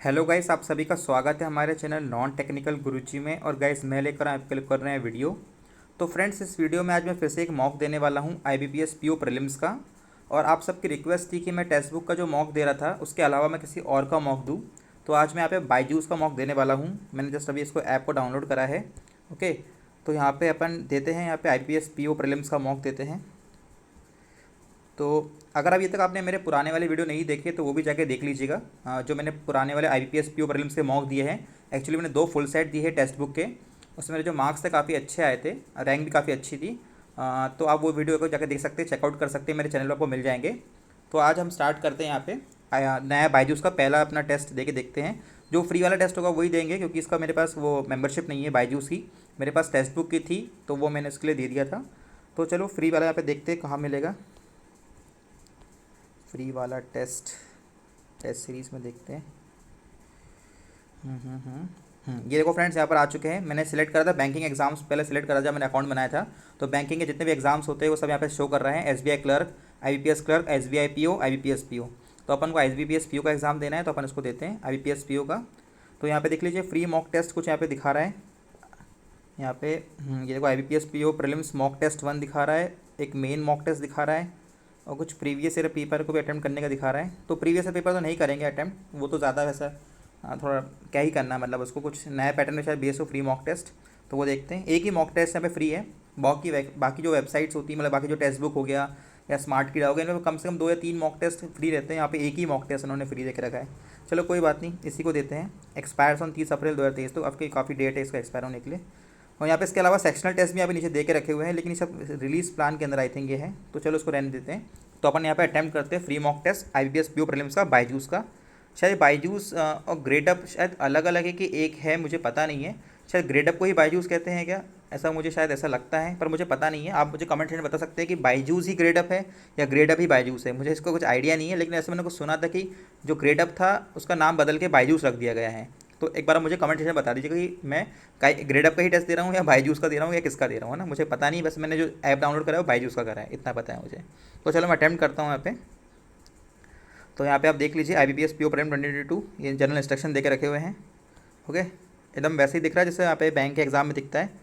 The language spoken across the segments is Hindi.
हेलो गाइस, आप सभी का स्वागत है हमारे चैनल नॉन टेक्निकल गुरुजी में। और गाइस मैं लेकर आपके लिए कर रहे हैं वीडियो। तो फ्रेंड्स, इस वीडियो में आज मैं फिर से एक मॉक देने वाला हूं IBPS PO प्रीलिम्स का। और आप सबकी रिक्वेस्ट थी कि मैं टेक्स्ट बुक का जो मॉक दे रहा था उसके अलावा मैं किसी और का मॉक दूँ। तो आज मैं यहाँ पे बायजूस का मॉक देने वाला हूँ। मैंने जस्ट अभी इसको ऐप को डाउनलोड करा है। ओके, तो यहाँ पर अपन देते हैं, यहाँ पे IBPS PO प्रीलिम्स का मॉक देते हैं। तो अगर अभी तक आपने मेरे पुराने वाले वीडियो नहीं देखे तो वो भी जाके देख लीजिएगा। जो मैंने पुराने वाले IBPS PO प्रीलिम्स के मॉक दिए हैं। एक्चुअली मैंने 2 फुल सेट दिए हैं टेक्स्ट बुक के। उसमें मेरे जो मार्क्स थे काफ़ी अच्छे आए थे, रैंक भी काफ़ी अच्छी थी। तो आप वो वीडियो को जाकर देख सकते हैं, चेकआउट कर सकते हैं, मेरे चैनल पर आपको मिल जाएंगे। तो आज हम स्टार्ट करते हैं यहाँ पे नया बायजूस का पहला अपना टेस्ट दे के देखते हैं। जो फ्री वाला टेस्ट होगा वही देंगे, क्योंकि इसका मेरे पास वो मेंबरशिप नहीं है बायजूस की। मेरे पास टेक्स्ट बुक की थी तो वो मैंने इसके लिए दे दिया था। तो चलो फ्री वाला यहाँ पे देखते हैं कहाँ मिलेगा। फ्री वाला टेस्ट सीरीज़ में देखते हैं। ये देखो फ्रेंड्स, यहाँ पर आ चुके हैं। मैंने सेलेक्ट करा था बैंकिंग एग्जाम्स, पहले सेलेक्ट करा था, मैंने अकाउंट बनाया था। तो बैंकिंग के जितने भी एग्जाम्स होते हैं वो सब यहाँ पे शो कर रहे हैं। SBI clerk, IBPS clerk, SBI PO, IBPS PO। तो अपन को IBPS PO का एग्ज़ाम देना है तो अपन इसको देते हैं IBPS PO का। तो यहाँ पे देख लीजिए, फ्री मॉक टेस्ट कुछ यहाँ पे दिखा रहा है। यहाँ पे ये देखो IBPS PO prelims mock test 1 दिखा रहा है, एक मेन मॉक टेस्ट दिखा रहा है, और कुछ प्रीवियस ईयर पेपर को भी अटैम्प्ट करने का दिखा रहा है। तो प्रीवियस ईयर पेपर तो नहीं करेंगे अटैम्प्ट, वो तो ज़्यादा वैसा थोड़ा क्या ही करना है, मतलब उसको कुछ नया पैटर्न में शायद बेस हो फ्री मॉक टेस्ट। तो वो देखते हैं। एक ही मॉक टेस्ट यहाँ पे फ्री है। बाकी जो वेबसाइट्स होती है, मतलब बाकी जो टेक्स्ट बुक हो गया या स्मार्ट कीड़ा हो गया, इनमें कम से कम 2 या 3 मॉक टेस्ट फ्री रहते हैं। यहाँ पे एक ही मॉक टेस्ट उन्होंने फ्री दे के रखा है। चलो कोई बात नहीं, इसी को देते हैं। एक्सपायर्स ऑन 30 अप्रैल 2023, तो आपकी काफ़ी डेट है इसका एक्सपायर होने के लिए। और यहाँ पे इसके अलावा सेक्शनल टेस्ट भी यहाँ पे नीचे दे के रखे हुए हैं, लेकिन ये सब रिलीज प्लान के अंदर आई थिंक ये है। तो चलो उसको रहने देते हैं। तो अपन यहाँ पे अटैम्प्ट करते हैं free mock test IBPS PO prelims का बायजूस का। शायद बायजूस और ग्रेडअप शायद अलग अलग है कि एक है, मुझे पता नहीं है। शायद ग्रेडअप को ही बायजूस कहते हैं क्या, ऐसा मुझे शायद ऐसा लगता है, पर मुझे पता नहीं है। आप मुझे कमेंट सेक्शन में बता सकते हैं कि बायजूस ही ग्रेडअप है या ग्रेडअप ही बायजूस है। मुझे इसका कुछ आइडिया नहीं है, लेकिन ऐसे मैंने कुछ सुना था कि जो ग्रेडअप था उसका नाम बदल के बायजूस रख दिया गया है। तो एक बार मुझे कमेंट सेक्शन में बता दीजिएगा कि मैं ग्रेडअप का ही टेस्ट दे रहा हूँ या बायजूस का दे रहा हूँ या किसका दे रहा हूँ, है ना। मुझे पता नहीं, बस मैंने जो ऐप डाउनलोड करा है वो बायजूस का करा है, इतना पता है मुझे। तो चलो मैं अटैम्प्ट करता हूँ यहाँ पे। तो यहाँ पे आप देख लीजिए IBPS PO प्रीलिम 2022, ये जनरल इंस्ट्रक्शन दे के रखे हुए हैं। ओके, एकदम वैसे ही दिख रहा है जैसे यहाँ पे बैंक के एग्जाम में दिखता है।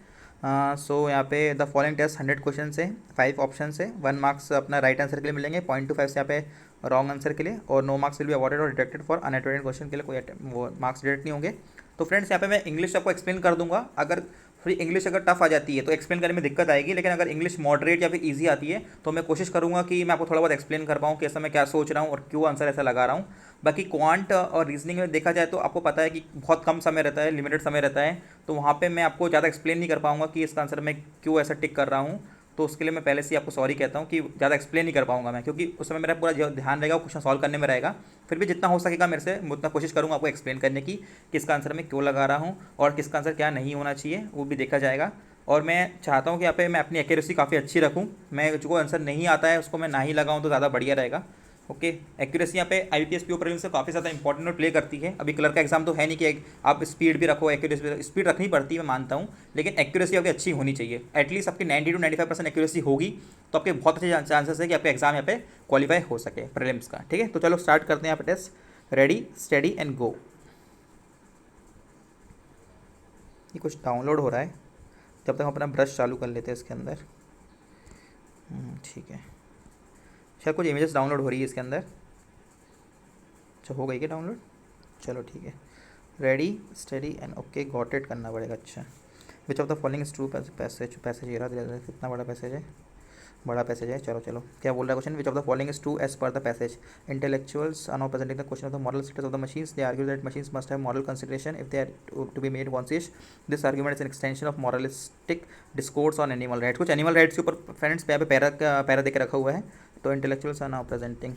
सो यहाँ पे द फॉलोइंग टेस्ट 100 क्वेश्चन से 5 ऑप्शन से 1 मार्क्स अपना राइट आंसर के लिए मिलेंगे, 0.25 से यहाँ पे रॉन्ग आंसर के लिए, और no marks will be awarded और डिडक्टेड फॉर अनअटेंडेड क्वेश्चन के लिए कोई वो मार्क्स डिडक्ट नहीं होंगे। तो फ्रेंड्स, यहाँ पे मैं इंग्लिश आपको एक्सप्लेन कर दूंगा। अगर थोड़ी इंग्लिश अगर टफ आ जाती है तो एक्सप्लेन करने में दिक्कत आएगी, लेकिन अगर इंग्लिश मॉडरेट या फिर इजी आती है तो मैं कोशिश करूँगा कि मैं आपको थोड़ा बहुत एक्सप्लेन कर पाऊँ कि ऐसा मैं क्या सोच रहा हूँ और क्यों आंसर ऐसा लगा रहा हूँ। बाकी क्वांट और रीजनिंग में देखा जाए तो आपको पता है कि बहुत कम समय रहता है, लिमिटेड समय रहता है। तो वहाँ पे मैं आपको ज़्यादा एक्सप्लेन नहीं कर पाऊँगा कि इसका आंसर मैं क्यों ऐसा टिक कर रहा हूँ। तो उसके लिए मैं पहले से ही आपको सॉरी कहता हूँ कि ज़्यादा एक्सप्लेन नहीं कर पाऊँगा मैं, क्योंकि उस समय मेरा पूरा जो ध्यान रहेगा क्वेश्चन सॉल्व करने में रहेगा। फिर भी जितना हो सकेगा मेरे से मैं उतना कोशिश करूँगा आपको एक्सप्लेन करने की, किसका आंसर मैं क्यों लगा रहा हूँ और किसका आंसर क्या नहीं होना चाहिए, वो भी देखा जाएगा। और मैं चाहता हूँ कि यहाँ पे मैं अपनी एक्यूरेसी काफ़ी अच्छी रखूँ। मैं जो आंसर नहीं आता है उसको मैं ना ही लगाऊँ तो ज़्यादा बढ़िया रहेगा। ओके, एक्यूरेसी यहाँ पे IBPS PO प्रीलिम्स से काफ़ी ज़्यादा इंपॉर्टेंट रोल प्ले करती है। अभी क्लर्क का एग्जाम तो है नहीं कि आप स्पीड भी रखो, एक्यूरेसी स्पीड रखनी पड़ती है, मैं मानता हूँ, लेकिन एक्यूरेसी आपकी अच्छी होनी चाहिए। एटलीस्ट आपकी 90 to 95% एक्यूरेसी होगी तो आपके बहुत अच्छे चांसेस है कि आपका एग्जाम यहाँ पे क्वालिफाई हो सके प्रीलिम्स का। ठीक है, तो चलो स्टार्ट करते हैं यहाँ पे test. Ready study and go. ये कुछ डाउनलोड हो रहा है, जब तक हम अपना ब्रश चालू कर लेते हैं इसके अंदर। ठीक है, शायद कुछ इमेजेस डाउनलोड हो रही है इसके अंदर। अच्छा, हो गई क्या डाउनलोड? चलो ठीक है। Ready study and okay, got it करना पड़ेगा। अच्छा, विच of the following is true passage ये रहा, कितना बड़ा पैसेज है, बड़ा पैसेज है। चलो चलो, क्या बोल रहा है question? Which of the following is true as per the passage? Intellectuals are now presenting the question of the moral status of the machines. They argue that machines must have moral consideration if they are to be made conscious. This argument is an extension of moralistic discourse on animal rights. कुछ एनिमल राइट्स के ऊपर फ्रेंड्स पे यहाँ पे पैरा देकर रखा हुआ है। तो intellectuals are now presenting.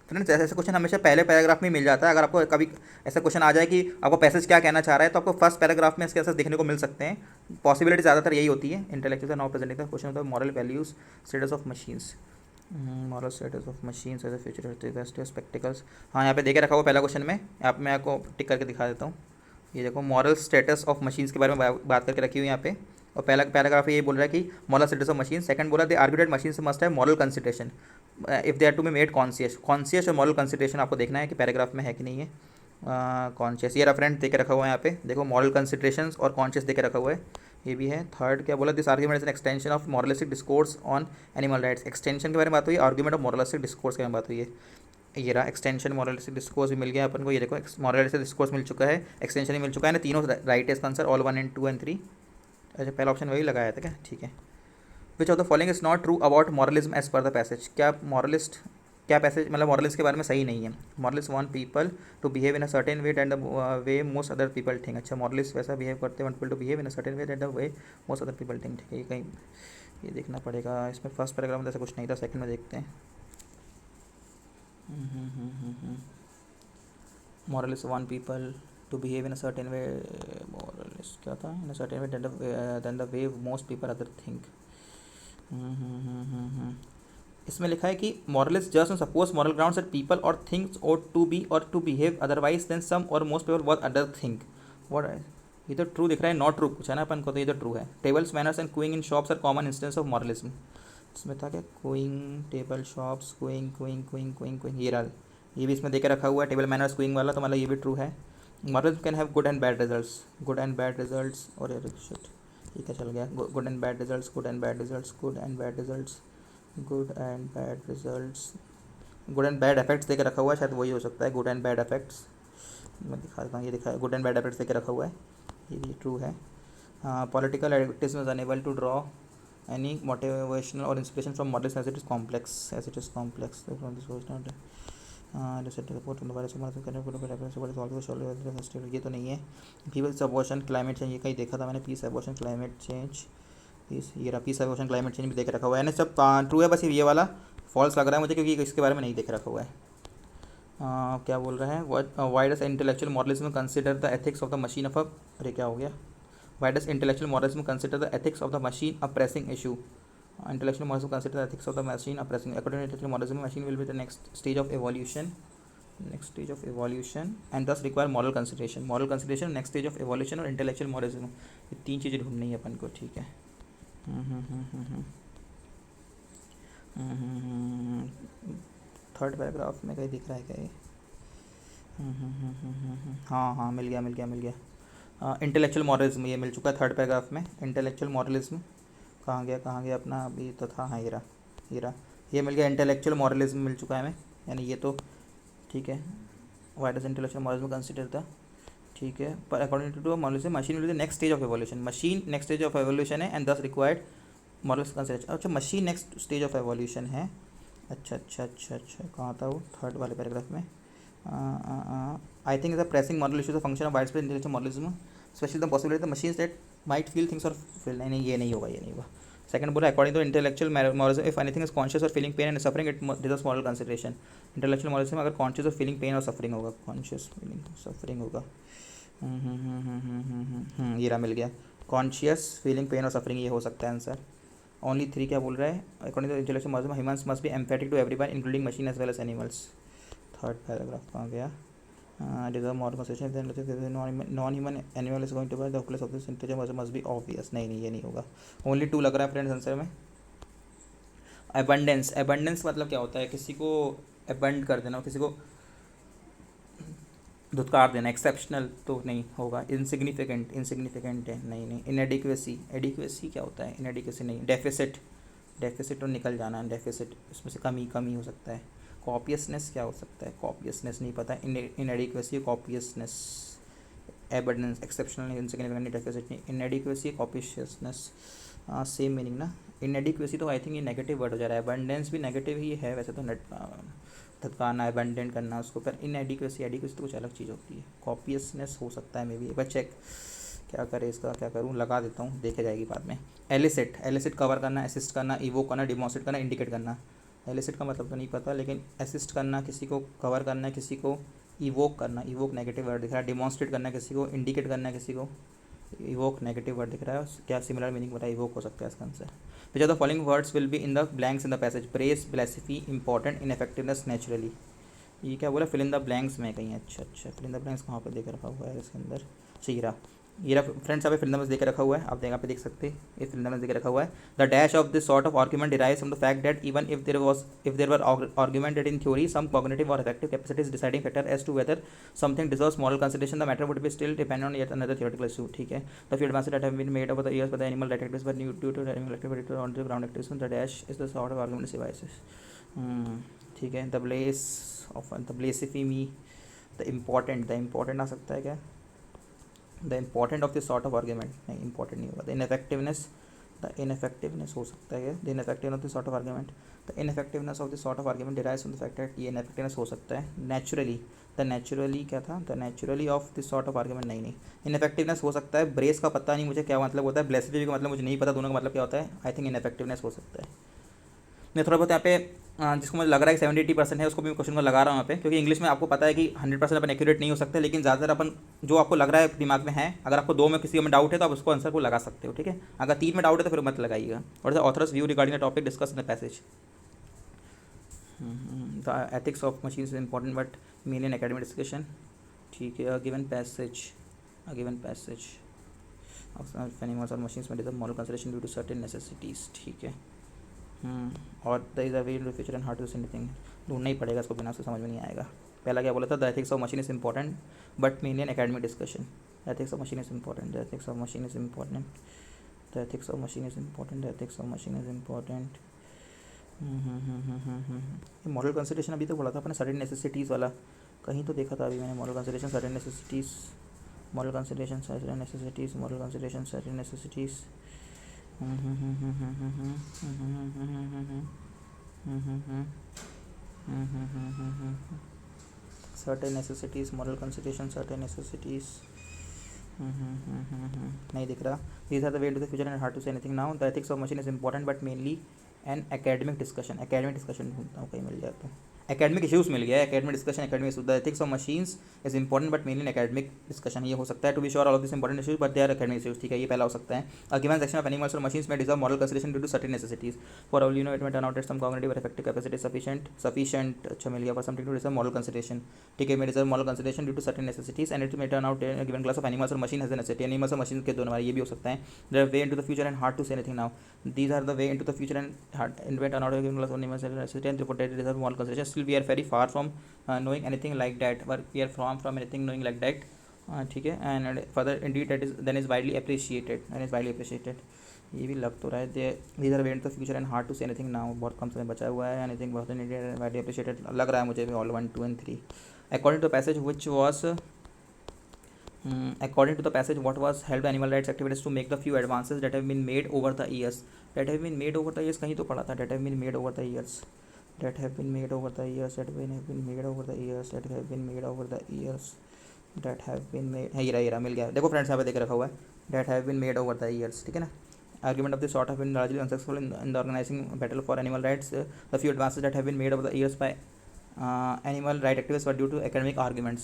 Friends, ऐसा क्वेश्चन हमेशा पहले पैराग्राफ में मिल जाता है। अगर आपको कभी ऐसा क्वेश्चन आ जाए कि आपको पैसेज क्या कहना चाह रहा है तो आपको फर्स्ट पैराग्राफ में इसके आंसर देखने को मिल सकते हैं। पॉसिबिलिटी ज़्यादातर यही होती है। Intellectuals are now presenting the question of the moral values status of machines. Moral status of machines as a future spectacles. हाँ, यहाँ पे देखे रखा हुआ पहला क्वेश्चन में, यहाँ पे मैं आपको टिक करके दिखा देता हूँ। ये देखो, मॉरल स्टेटस ऑफ मशीन्स के बारे में बात करके रखी हुई यहाँ पे। और पहला पैराग्राफ ये बोल रहा है कि moral status of machine. Second बोला they argue that machines must have moral consideration if they are to be made conscious. Conscious और मॉरल कंसिडरेशन आपको देखना है कि पैराग्राफ में है कि नहीं है। कॉन्शियस, ये रेफरेंट दे के रखा हुआ है यहाँ पे, देखो मॉरल कंसिडरेशंस और कॉन्शियस दे के रखा हुआ है, ये भी है। थर्ड क्या बोला, this argument is an extension of moralistic discourse on animal rights, extension के बारे में बात हुई है, आर्ग्यूमेंट ऑफ मॉरलिस्टिक डिस्कोर्स के बारे में बात हुई है। ये रहा एक्सटेंशन मॉरलिस्टिक डिस्कोर्स भी मिल गया अपन को, ये देखो मॉरलिस्टिक डिस्कोर्स मिल चुका है, एक्सटेंशन भी मिल चुका है ना, तीनों राइट है इसका आंसर, ऑल 1 एंड 2 एंड 3। अच्छा पहला ऑप्शन वही लगाया था क्या, ठीक है। Which of the following is not true about moralism as per the passage, क्या मॉरलिस्ट, क्या पैसेज मतलब मॉरलिस्ट के बारे में सही नहीं है। Moralist want people to behave in a certain way and the way most other people think, अच्छा मॉरलिस्ट वैसा बिहेव करते हैं, want people to behave in a certain way and the way most other people think, ठीक है। ये कहीं ये देखना पड़ेगा, इसमें फर्स्ट पैराग्राफ में ऐसा कुछ नहीं था, सेकंड में देखते हैं। Moralist want people to behave in a certain way, moralist क्या था, in a certain way then the way most people other think. इसमें लिखा है कि moralist just on suppose moral grounds that people or things or to be or to behave otherwise then some or most people what other think, what, ये तो ट्रू दिख रहा है, नॉट ट्रू पूछा ना अपन को, तो ये तो ट्रू है। Tables manners and queuing in shops are common instance of moralism, इसमें था क्या, queuing, table shops, queuing queuing queuing queuing queuing, ये रहा, ये भी इसमें देकर रखा हुआ है टेबल मैनर्स क्यूइंग वाला, तो मतलब ये भी ट्रू है। Moralism can have good and bad results, good and bad results, और शिट ठीक है चल गया, good and bad results, good and bad results, good and bad results, good and bad results, good and bad effects देकर रखा हुआ है, शायद वही हो सकता है, गुड एंड बैड इफेक्ट्स, मैं दिखा देता हूँ, ये दिखा है गुड एंड बैड इफेक्ट्स देकर रखा हुआ है, ये भी ट्रू है। Political advertism is unable to draw any motivational or inspiration from models as it is complex, as it is complex, ये तो नहीं है। पीपल्स अबॉर्शन क्लाइमेट चेंज, ये कहीं देखा था मैंने, peace abortion climate change, peace, ये रहा पीस अबॉर्शन क्लाइमेट चेंज भी देख रखा हुआ है ना, सब ट्रू है, बस ये वाला फॉल्स लग रहा है मुझे, क्योंकि इसके बारे में नहीं देख रखा हुआ है। क्या बोल रहे हैं, why does intellectual moralism consider the ethics of the machine of a, अरे क्या हो गया, why does intellectual moralism consider the ethics of the machine a pressing issue, intellectual modelism consider the ethics of the machine oppressing, according to intellectual modelism machine will be the next stage of evolution, next stage of evolution and thus require moral consideration next stage of evolution और intellectual modelism, ये तीन चीज़ें ढूंढनी है अपन को, ठीक है। थर्ड पैराग्राफ में कहीं दिख रहा है क्या ये, हाँ हाँ मिल गया इंटेलेक्चुअल मॉरलिज्म, ये मिल चुका है थर्ड पैराग्राफ में। इंटेलेक्चुअल मॉरलिज्म कहाँ गया अपना, अभी तो था, हाँ ये मिल गया, इंटेलेक्चुअल मॉरलिज्म मिल चुका है हमें, यानी ये तो ठीक है। Why does intellectual moralism consider था, ठीक है, पर according to moralism machine will be the next stage of evolution, machine next stage of evolution है and this required morals consideration, अच्छा machine next stage of evolution है, अच्छा कहाँ था वो, थर्ड वाले पैराग्राफ में। I think the pressing moral issues a function of wide spread intellectual moralism, specially the possibility the machines that might feel things और फील, नहीं ये नहीं होगा। सेकंड बोला according to intellectual moralism if anything is conscious और feeling pain and suffering it deserves moral consideration, intellectual moralism में अगर कॉन्शियस और फीलिंग पेन और सफरिंग होगा, कॉन्शियस फीलिंग सफरिंग होगा, ये रहा मिल गया, कॉन्शियस फीलिंग पेन और सफरिंग, ये हो सकता है आंसर। ओनली 3 क्या बोल रहा है, according to intellectual moralism humans must be empathic to everyone including machine as well as animals, third paragraph कहाँ गया, deserve moral consideration then non-human animal is going to be the place of this intelligence must be obvious, नहीं ये नहीं होगा, ओनली 2 लग रहा है फ्रेंड्स आंसर में। एबंडेंस मतलब क्या होता है, किसी को एबंड कर देना, किसी को धुतकार देना, एक्सेप्शनल तो नहीं होगा, इनसिग्निफिकेंट है, नहीं एडिक्वेसी क्या होता है, इनएडिक्वेसी नहीं, डेफिसिट तो निकल जाना है, डेफिसिट इसमें से कमी हो सकता है। कॉपियसनेस क्या हो सकता है, कॉपियसनेस नहीं पता, inadequacy copiousness, abundance exceptional insignificant, deficit नहीं, इनएडिक्वेसी कॉपियसनेस सेम मीनिंग ना। इनएडिक्वेसी तो आई थिंक ये नेगेटिव वर्ड हो जा रहा है, एबंडेंस भी नेगेटिव ही है वैसे तो, धतकाना एबंडेंट करना उसको, पर इनएडिक्वेसी तो कुछ अलग चीज़ होती है। कॉपियसनेस हो सकता है मे बी, एक बार चेक क्या करे इसका, क्या करूँ, लगा देता हूँ, देखे जाएगी बाद में। एलिसिट कवर करना, असिस्ट करना, इवोक करना, डिमॉन्स्ट्रेट करना, इंडिकेट करना। एलिसिट का मतलब तो नहीं पता, लेकिन असिस्ट करना किसी को, कवर करना किसी को, इवोक करना, इवोक नेगेटिव वर्ड दिख रहा है, डिमॉन्स्ट्रेट करना किसी को, इंडिकेट करना किसी को, इवोक नेगेटिव वर्ड दिख रहा है, क्या सिमिलर मीनिंग बताया, इवोक हो सकता है इसका answer. Which are the following words will be in the blanks in the passage, press, ब्लेसिफी, इंपॉर्टेंट, इनफेक्टिवनेस, नेचुरली, ये क्या बोला, फिल इन द ब्लैंक्स में कहीं, अच्छा फिल इन द ब्लैंक्स कहाँ पर देख रखा हुआ है इसके अंदर, चीरा ये रहा फ्रेंड्स, यहाँ पे फिल्म देकर रखा हुआ है, आप यहाँ पे देख सकते हैं, ये फिल्म देकर रखा हुआ है। The dash of this sort of argument derives from the fact that even if there were argumented in theory some cognitive और effective capacities deciding factor as to whether something deserves moral consideration the matter would be still depend on yet another theoretical issue. ठीक है, the field advances that have been made over the years by the animal right activist but due to animal activity on the ground activism the dash is the sort of argument devices. ठीक है, द ब्लेसिफेमी, द इम्पॉर्टेंट आ सकता है क्या, the important of this sort of argument, नहीं इंपॉर्टेंट नहीं होगा। द इनफेक्टिवनेस हो सकता है क्या, the ineffectiveness of this sort of argument, the ineffectiveness of this sort of argument derives from the fact that, ये इनफेक्टिवनेस हो सकता है। नेचुरली क्या था, the naturally of this sort of argument, नहीं इनफेक्टिवनेस हो सकता है। ब्रेस का पता नहीं मुझे क्या मतलब होता है, ब्लेसिफी का मतलब मुझे नहीं पता, दोनों का मतलब क्या होता है। आई थिंक इनफेक्टिवनेस हो सकता है। मैं थोड़ा बहुत यहाँ पे जिसको मुझे लग रहा है कि 70-80% है उसको भी मैं क्वेश्चन को लगा रहा हूँ यहाँ पे, क्योंकि इंग्लिश में आपको पता है कि 100% अपन एक्यूरेट नहीं हो सकते, लेकिन ज़्यादातर अपन जो आपको लग रहा है दिमाग में है, अगर आपको 2 में किसी में डाउट है तो आप उसको आंसर को लगा सकते हो। ठीक है, अगर 3 में डाउट है तो फिर मत लगाइएगा। और the author's view regarding the topic discuss in the passage, the ethics of machine is important but main in academic discussion. ठीक है, गिवन पैसेज ऑफ एनिमल्स और मशीन्स में deserve moral consideration due to certain necessities. ठीक है, और the is a way to future and hard to see anything, ढूंढना ही पड़ेगा इसको, बिना उसको समझ में नहीं आएगा। पहला क्या बोला था, the ethics of machine is important but mainly an academic discussion. The ethics of machine is important, the ethics of machine is important, the ethics of machine is important, the ethics of machine is important. ये मॉरल कंसिडरेशन अभी तो बोला था अपने सर्टेन नेसेसिटीज़ वाला, कहीं तो देखा था अभी मैंने, moral consideration certain necessities, moral consideration certain necessities, moral consideration certain necessities. Certain necessities, moral consideration certain necessities, नहीं दिख रहा। These are the way to the future and hard to say anything now. The ethics of machine is important but mainly an academic discussion, ढूंढता हूँ कहीं मिल जाए तो। एकेडमिक इश्यूज़ मिल गया है, academic discussion, academic issues. The ethics of machines is important but mainly academic discussion, ये हो सकता है। To be sure all of this important issues but they are academic issues. ठीक है, ये पहला हो सकता है। A given section of animals और मशीन्स में deserve moral consideration due to certain necessities for all you know it में टर्न आउट सम कॉग्निटिव और इफेक्टिव कैपेसिटी सफिशिएंट, अच्छा मिल गया, for something to deserve moral consideration. ठीक है, may deserve moral consideration due to certain necessities and it में turn out given class of animals और machine has a necessity, animals और मशीन के दोनों बार, ये भी हो सकता है। The way into the future and hard to say anything now, these are the way into the future and hard invent an order given class only must necessity and reported deserve moral consideration. Still we are very far from knowing anything like that, but we are from anything knowing like that. ठीक है, and further indeed that is then is widely appreciated, ये भी लग तो रहा है। these are way into the future and hard to say anything now, बहुत कम समय बचा हुआ है। anything बहुत needed and widely appreciated लग रहा है मुझे भी, all 1 2 and 3 according to the passage which was according to the passage what was helped animal rights activities to make the few advances that have been made over the years, कहीं तो पढ़ा था, that have been made over the years, that have been made over the years, that have been made over the years, that have been made over the years, that have been made, है ये रहा मिल गया। देखो फ्रेंड्स यहाँ पे देख रखा हुआ है, that have been made over the years। ठीक है ना, argument of this sort have been largely unsuccessful in the organizing battle for animal rights. The few advances that have been made over the years by animal right activists were due to academic arguments,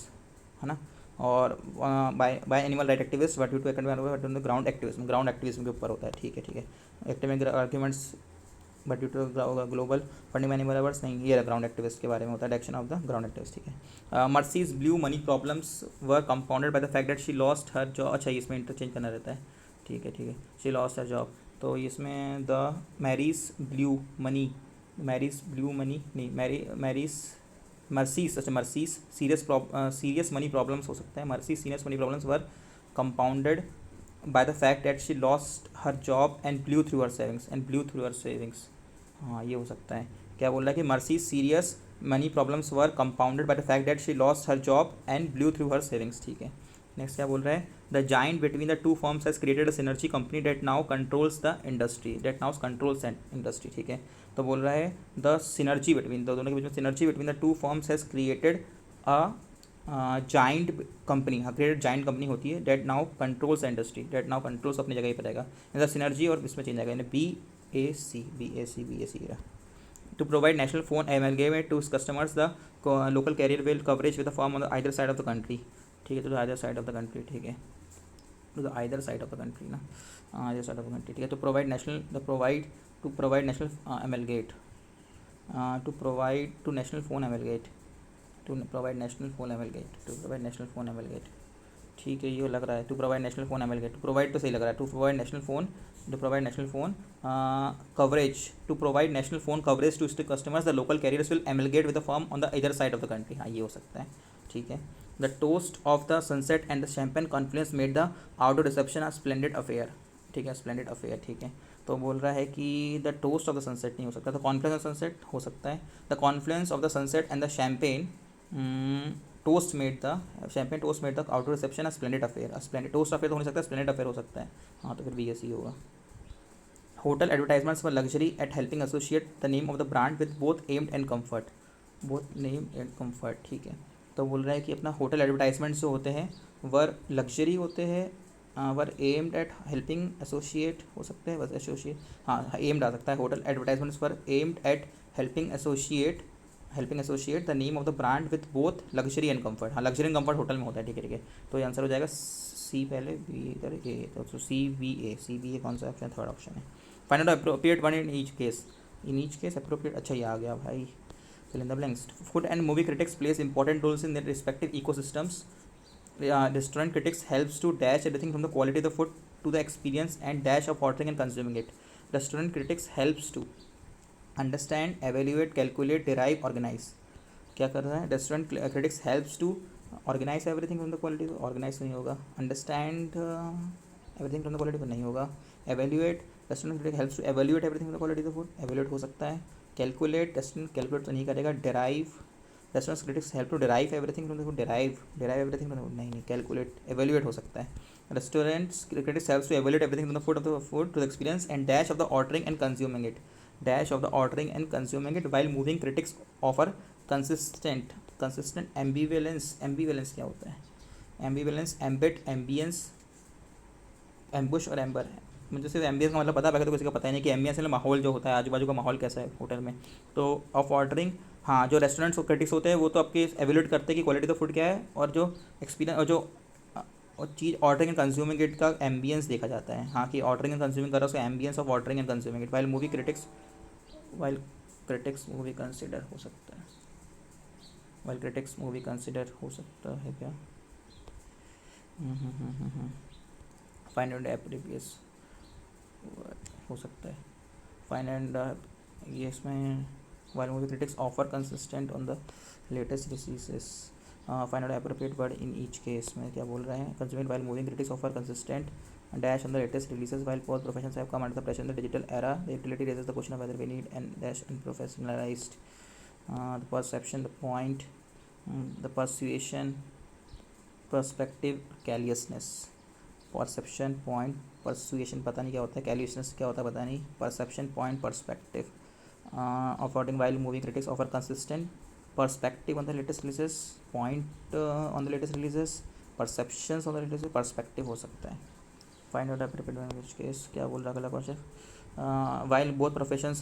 है ना, और by animal right activist but due to academic ground activism के ऊपर होता है। ठीक है, academic arguments but due to global funding animal lovers, नहीं ये ग्राउंड एक्टिविस्ट के बारे में होता है, action of the ground activist. ठीक है, Mercy's blue money problems were compounded by the fact that she lost her job, अच्छा इसमें इंटरचेंज करना रहता है। ठीक है, शी लॉस्ट हर जॉब, तो इसमें the Mary's blue money Mercy's, अच्छा मर्सीज सीरियस मनी प्रॉब्लम्स हो सकता है। Mercy serious money problems were compounded by the fact that she lost her job and blue through her savings, हाँ ये हो सकता है। क्या बोल रहा है कि Mercy serious money problems were compounded by the fact that she lost her job and blue through her savings. ठीक है, नेक्स्ट क्या बोल रहा है, the giant between the two firms has created a synergy company that now controls industry. ठीक है, तो बोल रहा है द सिनर्जी बिटवीन, दोनों के बीच में synergy between the two firms has created a giant company, हाँ क्रिएटेड जाइंट कंपनी होती है, that now controls industry, that now controls अपनी जगह ही पर रहेगा, द सिनर्जी और इसमें चेंज आएगा, BAC to provide national phone amalgam to its customers, the local carrier will coverage with a firm on the either side of the country। ठीक है, तो either side of the country, ठीक है, to the either side of the country ना, either side of the country। ठीक है, तो provide national national amalgate, to provide national phone amalgate। ठीक है, ये लग रहा है to provide national phone amalgamate, to provide तो सही लग रहा है, to provide national phone, to provide national phone coverage, to provide national phone coverage to stick customers the local carriers will amalgamate with the firm on the other side of the country. हाँ, ये हो सकता है, ठीक है। The toast of the sunset and the champagne confluence made the outdoor reception a splendid affair, ठीक है, स्प्लेंडेड अफेयर, ठीक है। तो बोल रहा है कि the toast of the sunset नहीं हो सकता, द कॉन्फ्लुएंस ऑफ सनसेट हो सकता है, the Confluence of the sunset and the champagne toast made the champagne toast made the outdoor reception a splendid affair, splendid toast affair तो हो नहीं सकता, स्प्लेंडेड अफेयर हो सकता है। हाँ, तो फिर बी एस ही होगा। Hotel advertisements for luxury at helping associate the name of the brand with both aimed and comfort, both name and comfort, ठीक है। तो बोल रहा है कि अपना होटल एडवर्टाइजमेंट्स जो होते हैं वर लग्जरी होते हैं, वर एम्ड एट हेल्पिंग एसोसिएट हो सकते हैं, बस एसोसिएट, हाँ एम्ड आ सकता है, hotel advertisements were aimed at helping associate the name of the brand with both luxury and comfort. हाँ, लग्जरी एंड कम्फर्ट होटल में होता है, ठीक है, ठीक है। तो ये आंसर हो जाएगा सी, पहले बी इधर ए, तो सी बी ए कौन सा ऑप्शन, थर्ड ऑप्शन है। Find out appropriate one in each case appropriate, अच्छा ये आ गया भाई। fill in the blanks. Food and movie critics plays important roles in their respective ecosystems. Restaurant critics helps to dash everything from the quality of the food to the experience and dash of ordering and consuming it. Restaurant critics helps to understand, evaluate, calculate, derive, organize. क्या कर रहा है? Restaurant critics helps to organise everything from the quality, organise तो नहीं होगा, understand everything from the quality तो नहीं होगा, evaluate, restaurant critic helps to evaluate everything from the quality of food, evaluate हो सकता है, कैलकुलेट, रेस्टोरेंट कैलकुलेट तो नहीं करेगा, derive, restaurant critics help to derive everything from the food, derive everything from the food, नहीं, कैलकुलेट, एवेल्यूएट हो सकता है, restaurants critics helps to evaluate everything from the food to the experience and dash of the ordering and consuming it, dash of the ordering and consuming it, while moving critics offer consistent ambivalence क्या होता है, ambivalence, ambit, ambience, एम्बुश और एम्बर है। मुझे सिर्फ एम्बियंस का मतलब पता है, बाकी तो किसी का पता ही नहीं कि एम्बियंस मतलब माहौल जो होता है, आजू बाजू का माहौल कैसा है होटल में। तो ऑफ ऑर्डरिंग, हाँ, जो रेस्टोरेंट्स और क्रिटिक्स होते हैं वो तो आपके एवेल्यूएट करते हैं कि क्वालिटी ऑफ फूड क्या है, और जो एक्सपीरियंस और जो और चीज़ ऑर्डरिंग एंड कंज्यूमिंग इट का एम्बियंस देखा जाता है, हाँ, कि ऑर्डरिंग एंड कंज्यूमिंग कर रहा है उसका ambience of ordering and consuming it, while critics movie consider हो सकता है, वाइल क्रिटिक्स मूवी कंसिडर हो सकता है क्या, फाइंड एंड एप्रीवियस हो सकता है, फाइंड एंड ये इसमें while movie critics offer consistent on the latest releases, find out appropriate word in each case में क्या बोल रहे हैं, consuming while moving critics offer consistent dash on the latest releases while both professions have come under the pressure in the digital era. The utility raises the question of whether we need and dash unprofessionalized. The perception, the point, the persuasion, perspective, carelessness. Perception, point, persuasion पता नहीं क्या होता है, carelessness क्या होता है पता नहीं, perception, point, perspective. Affording while movie critics offer consistent perspective on the latest releases, point on the latest releases, perceptions on the latest perspective हो सकता है। Find out appropriate language case क्या बोल रहा है अगला question, while both professions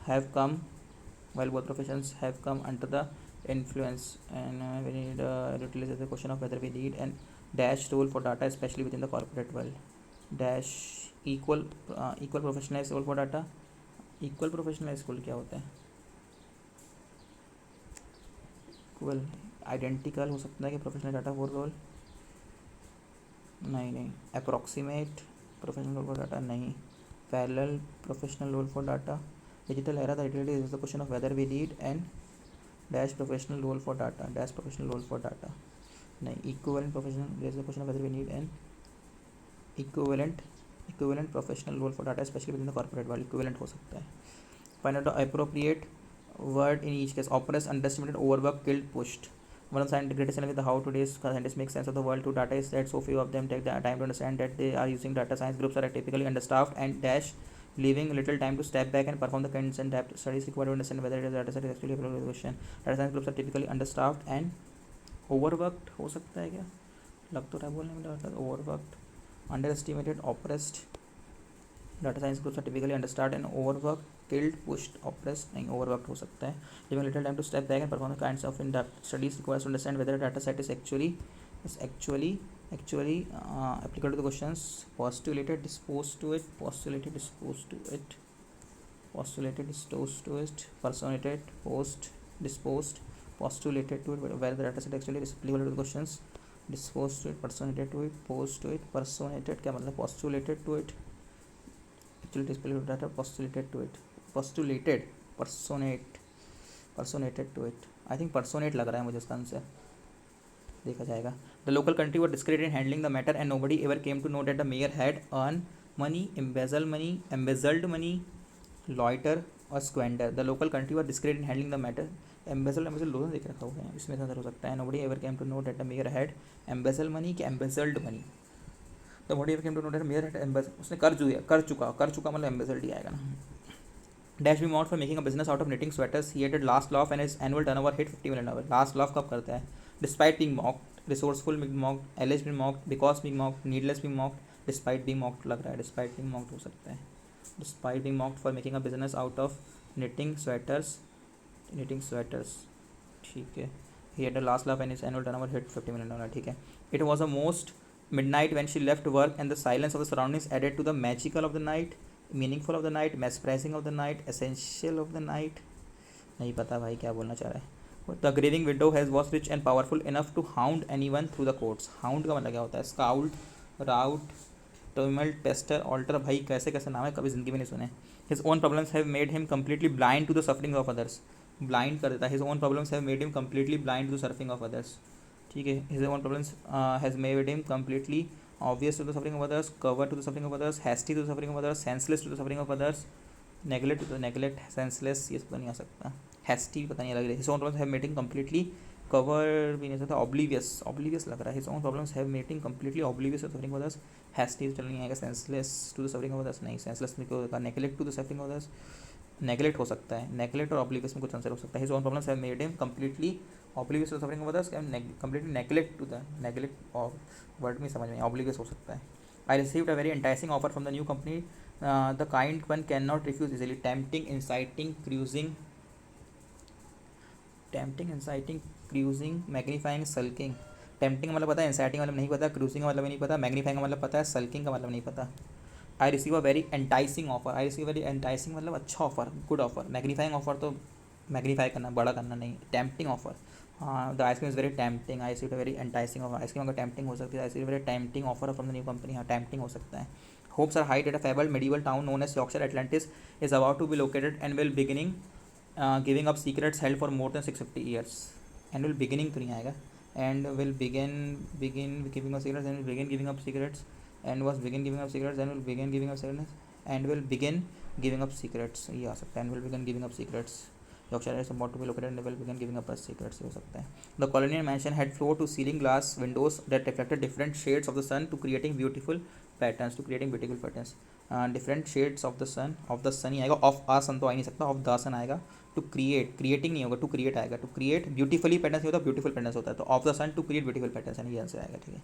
have come while both professions have come under the influence and we need utilize the question of whether we need an dash role for data especially within the corporate world, dash equal professionalized role for data, equal professionalized role क्या होता है, equal identical हो सकता है कि प्रोफेशनल डाटा फॉर रोल, नहीं, approximate professional role for data नहीं, parallel professional role for data, digital era the utility is the question of whether we need and dash professional role for data, dash professional role for data नहीं, equivalent professional is the question of whether we need an equivalent professional role for data especially within the corporate world, equivalent हो सकता है। find out the appropriate word in each case, oppressed, underestimated, overworked, killed, pushed. One of the greatest challenges with how today's scientists make sense of the world to data is that so few of them take the time to understand that they are using data. Science groups are typically understaffed and dash leaving little time to step back and perform the kinds and depth studies required to understand whether it is data set is actually applicable to the question. Data science groups are typically understaffed and overworked हो सकता है क्या, लग तो रहा है बोलने में, overworked, underestimated, oppressed. Data science groups are typically understaffed and overworked, killed, pushed, oppressed नहीं, overworked हो सकता है, leaving little time to step back and perform the kinds of in-depth studies required to understand whether a data set is actually applicable to the questions. Postulated, disposed to it, personated, post, disposed, postulated to it, whether the data set actually is applicable to the questions. Dispose to it, personated to it, pose to it, personated क्या मतलब, postulated to it, actually display data, postulated to it, postulated, personate, personated to it, I think personate लग रहा है मुझे इसका आंसर, देखा जाएगा. The local country were discrete in handling the matter and nobody ever came to know that the mayor had earn money, embezzled money, loiter और squander. The local country were discrete in handling the matter. Embezzle दोनों देख रखा हुआ है, इसमें आंसर हो सकता है. Nobody ever came to know that the mayor had embezzle money कि embezzled money. The nobody ever came to know that mayor had embezzle, उसने कर चुका मतलब एम्बेजल्ड ही आएगा ना. Dash be mount for making a business out of knitting sweaters. He had last laugh and his annual turnover hit 50 million dollars. Last laugh कब करता है? Despite being mocked, resourceful being mocked, alleged being mocked, because being mocked, needless being mocked, despite being mocked लग रहा है. Despite being mocked हो सकता है. Despite being mocked for making a business out of knitting sweaters. ठीक है. He had a last laugh and his annual turnover hit 50 million dollars. ठीक है. It was a most midnight when she left work and the silence of the surroundings added to the magical of the night. Meaningful of the night, mesmerizing of the night, essential of the night, नहीं पता भाई क्या बोलना चाह रहा है. The graving window has was rich and powerful enough to hound anyone through the courts. Hound का मतलब क्या होता है? स्काउल्ड, राउट, टर्मल्ट, पेस्टर, ऑल्टर, भाई कैसे कैसे नाम है, कभी ज़िंदगी में नहीं सुने. His own problems have made him completely blind to the suffering of others. Blind कर देता है. His own problems have made him completely blind to the suffering of others. ठीक है. His own problems has made him completely obvious to the suffering of others, cover to the suffering of others, hasty to the suffering of others, senseless to the suffering of others, neglect to the neglect, senseless ये पता नहीं आ सकता. hasty पता नहीं लग रहा है. his own problems have made him completely cover भी नहीं सकता. oblivious लग रहा है. his own problems have made him completely oblivious to the suffering of others. hasty चल नहीं आएगा. senseless to the suffering of others नहीं, senseless नहीं होगा. neglect to the suffering of others, neglect हो सकता है. neglect और oblivious में कुछ आंसर हो सकता है. his own problems have made him completely oblivious to the suffering of others and completely neglect to the neglect और वर्ड में समझ में oblivious हो सकता है. I received a very enticing offer from the new company, the kind one cannot refuse easily. Tempting, inciting, magnifying, sulking. Tempting का मतलब पता है, inciting का मतलब नहीं पता, cruising का मतलब नहीं पता, magnifying का मतलब पता है, sulking का मतलब नहीं पता. I receive a very enticing offer. I receive a very enticing मतलब अच्छा offer, good offer. Magnifying offer तो मैग्नीफाई करना, बड़ा करना नहीं. टेम्पटिंग ऑफर, हाँ the ice cream is very tempting. I see very enticing offer. Ice cream अगर टेम्पटिंग हो सकती है, I see very tempting offer from the new company. हाँ टेम्पटिंग हो सकता है. Hopes are hide at a fabled medieval town known as Yorkshire Atlantis is about to be located and will beginning giving up secrets held for more than 650 years. And will beginning तो नहीं आएगा. And will begin giving up secrets and will begin giving up secrets and was begin giving up secrets and will begin giving up secrets and will begin giving up secrets ये आ सकता है. And will begin giving up secrets. Yorkshire is about to be located and will begin giving up secrets हो सकता है. The colonial mansion had floor to ceiling glass windows that reflected different shades of the sun to creating beautiful patterns. Different shades of the sun ही आएगा. of a sun तो आ ही नहीं सकता. of the sun आएगा. to creating नहीं होगा, to create आएगा. to create beautifully patterns नहीं होता, beautiful patterns होता है. तो of the sun to create beautiful patterns यानी ये आंसर आएगा. ठीक है.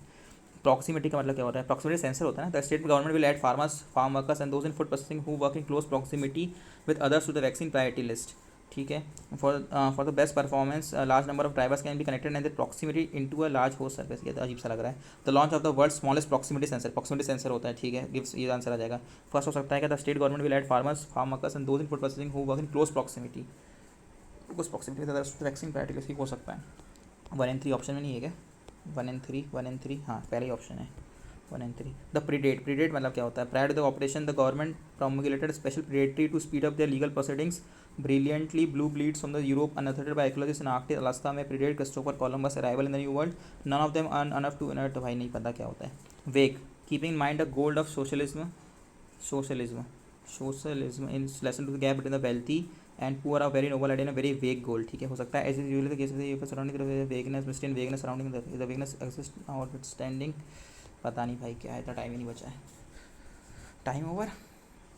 प्रॉक्सिमिटी का मतलब क्या होता है? प्रॉक्सिमिटी सेंसर होता है ना. The state government will add farm workers and those in food processing who work in close proximity with others to the vaccine priority list. ठीक है. For the best performance large number of drivers can be connected and the proximity into a large host service. ये तो अजीब सा लग रहा है. The launch of the world smallest proximity sensor होता है. ठीक है. गिव्स ये आंसर आ जाएगा. फर्स्ट हो सकता है कि the state government will add farm workers and those in food processing who work in close proximity with others to the vaccine priority list. हो सकता है. 1 and 3 ऑप्शन में नहीं है क्या? 1 and 3 हाँ पहले ही ऑप्शन है. 1 and 3. द प्रीडेट मतलब क्या होता है? Prior to the operation the government promulgated special predatory to speed up their legal proceedings. Brilliantly blue bleeds from the Europe unattended by archaeologists in Arctic Alaska में predate Christopher Columbus arrival in the New World. None of them earn enough to inherit. तो भाई नहीं पता क्या होता है. Wake, keeping in mind the goal of socialism in lesson to the gap between the wealthy and poor are very noble idea and a very vague goal. ठीक है. हो सकता है. As is usually the case of the surrounding the vagueness, mystery and vagueness surrounding the vagueness exists notwithstanding. पता नहीं भाई क्या है. इतना टाइम ही नहीं बचा है. Time over.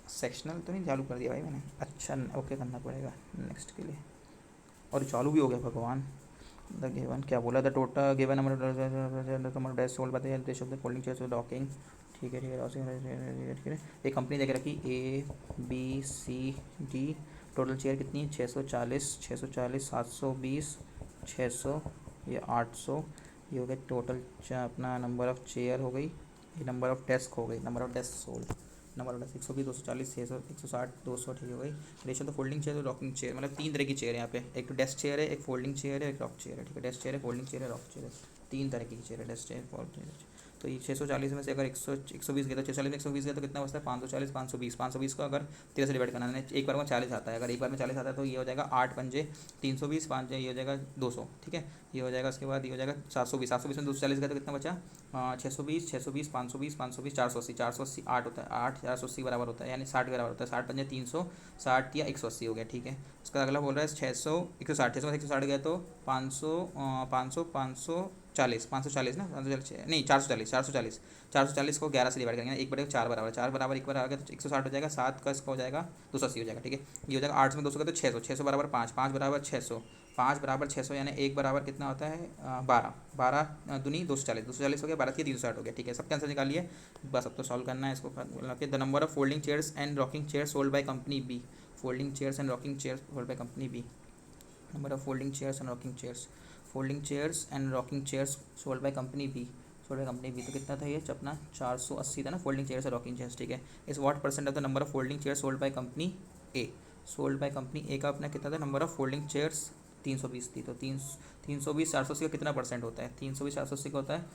सेक्शनल तो नहीं चालू कर दिया भाई मैंने. अच्छा ओके करना पड़ेगा नेक्स्ट के लिए. और चालू भी हो गया भगवान. द गिवन क्या बोला? The total given number dash sold बताइए देश of the folding chairs docking. ठीक है. ठीक है. एक कंपनी देख रखी ABCD. टोटल चेयर कितनी? 640 720 600 ये 800 ये हो गया टोटल. अपना नंबर ऑफ़ चेयर हो गई. ये नंबर ऑफ़ डेस्क हो गई. Number of desk sold. Number of desk 120 240 600 160 200. ठीक हो गई. रेशो तो फोल्डिंग चेयर तो रॉकिंग चेयर मतलब 3 तरह की चेयर है यहाँ पे. एक तो डेस्क चेयर है, एक फोल्डिंग चेयर है, एक रॉक चेयर है. ठीक है. डेस्क चेयर है, फोल्डिंग चेयर है, रॉक चेयर है. तीन तरह की चेयर है डेस्ट है फॉर। तो ये 640 में से अगर 120 गया तो 640 में 120 गया तो कितना बचता है 540 520 को अगर 13 से डिवाइड करना है, एक बार में 40 आता है, अगर एक बार में 40 आता है तो ये हो जाएगा 8 पंजे 320, 5 ये हो जाएगा 200, ठीक है। ये हो जाएगा, उसके बाद ये हो जाएगा 720 में 240 गया तो कितना बचा 620 520 480 480 8 होता है, 8 480 बराबर होता है, यानी 60 बराबर होता है, 60 पंजे 360 या 180 हो गया, ठीक है। उसका अगला बोल रहा है 600 160, 600 में 160 गया तो 500 540 ना 540 नहीं 440 को 11 से डिवाइड करेंगे, एक बटे 4 बराबर 4 बराबर एक बार आ गया तो 160 हो जाएगा, 7 का इसका हो जाएगा 280 हो जाएगा, ठीक है। ये हो जाएगा 8 में 200 का तो 600 बराबर 5 बराबर 600 5 बराबर 600 यानी एक बराबर कितना होता है 12 दूनी 240 हो गया, 12 की 360 हो गया, ठीक है। सबके आंसर निकालिए, बस अब तो सॉल्व करना है इसको। The number of folding chairs and rocking chairs sold by company B, folding chairs and rocking chairs sold by company B, number of folding chairs and rocking chairs sold by company B, तो कितना था ये अपना 480 था ना फोल्डिंग चेयर्स और रॉकिंग चेयर्स, ठीक है। इस what percent of the number of folding chairs sold by company A, का अपना कितना था नंबर ऑफ फोल्डिंग चेयर्स 320 थी, तो 320 480 का कितना परसेंट होता है 320 480 का होता है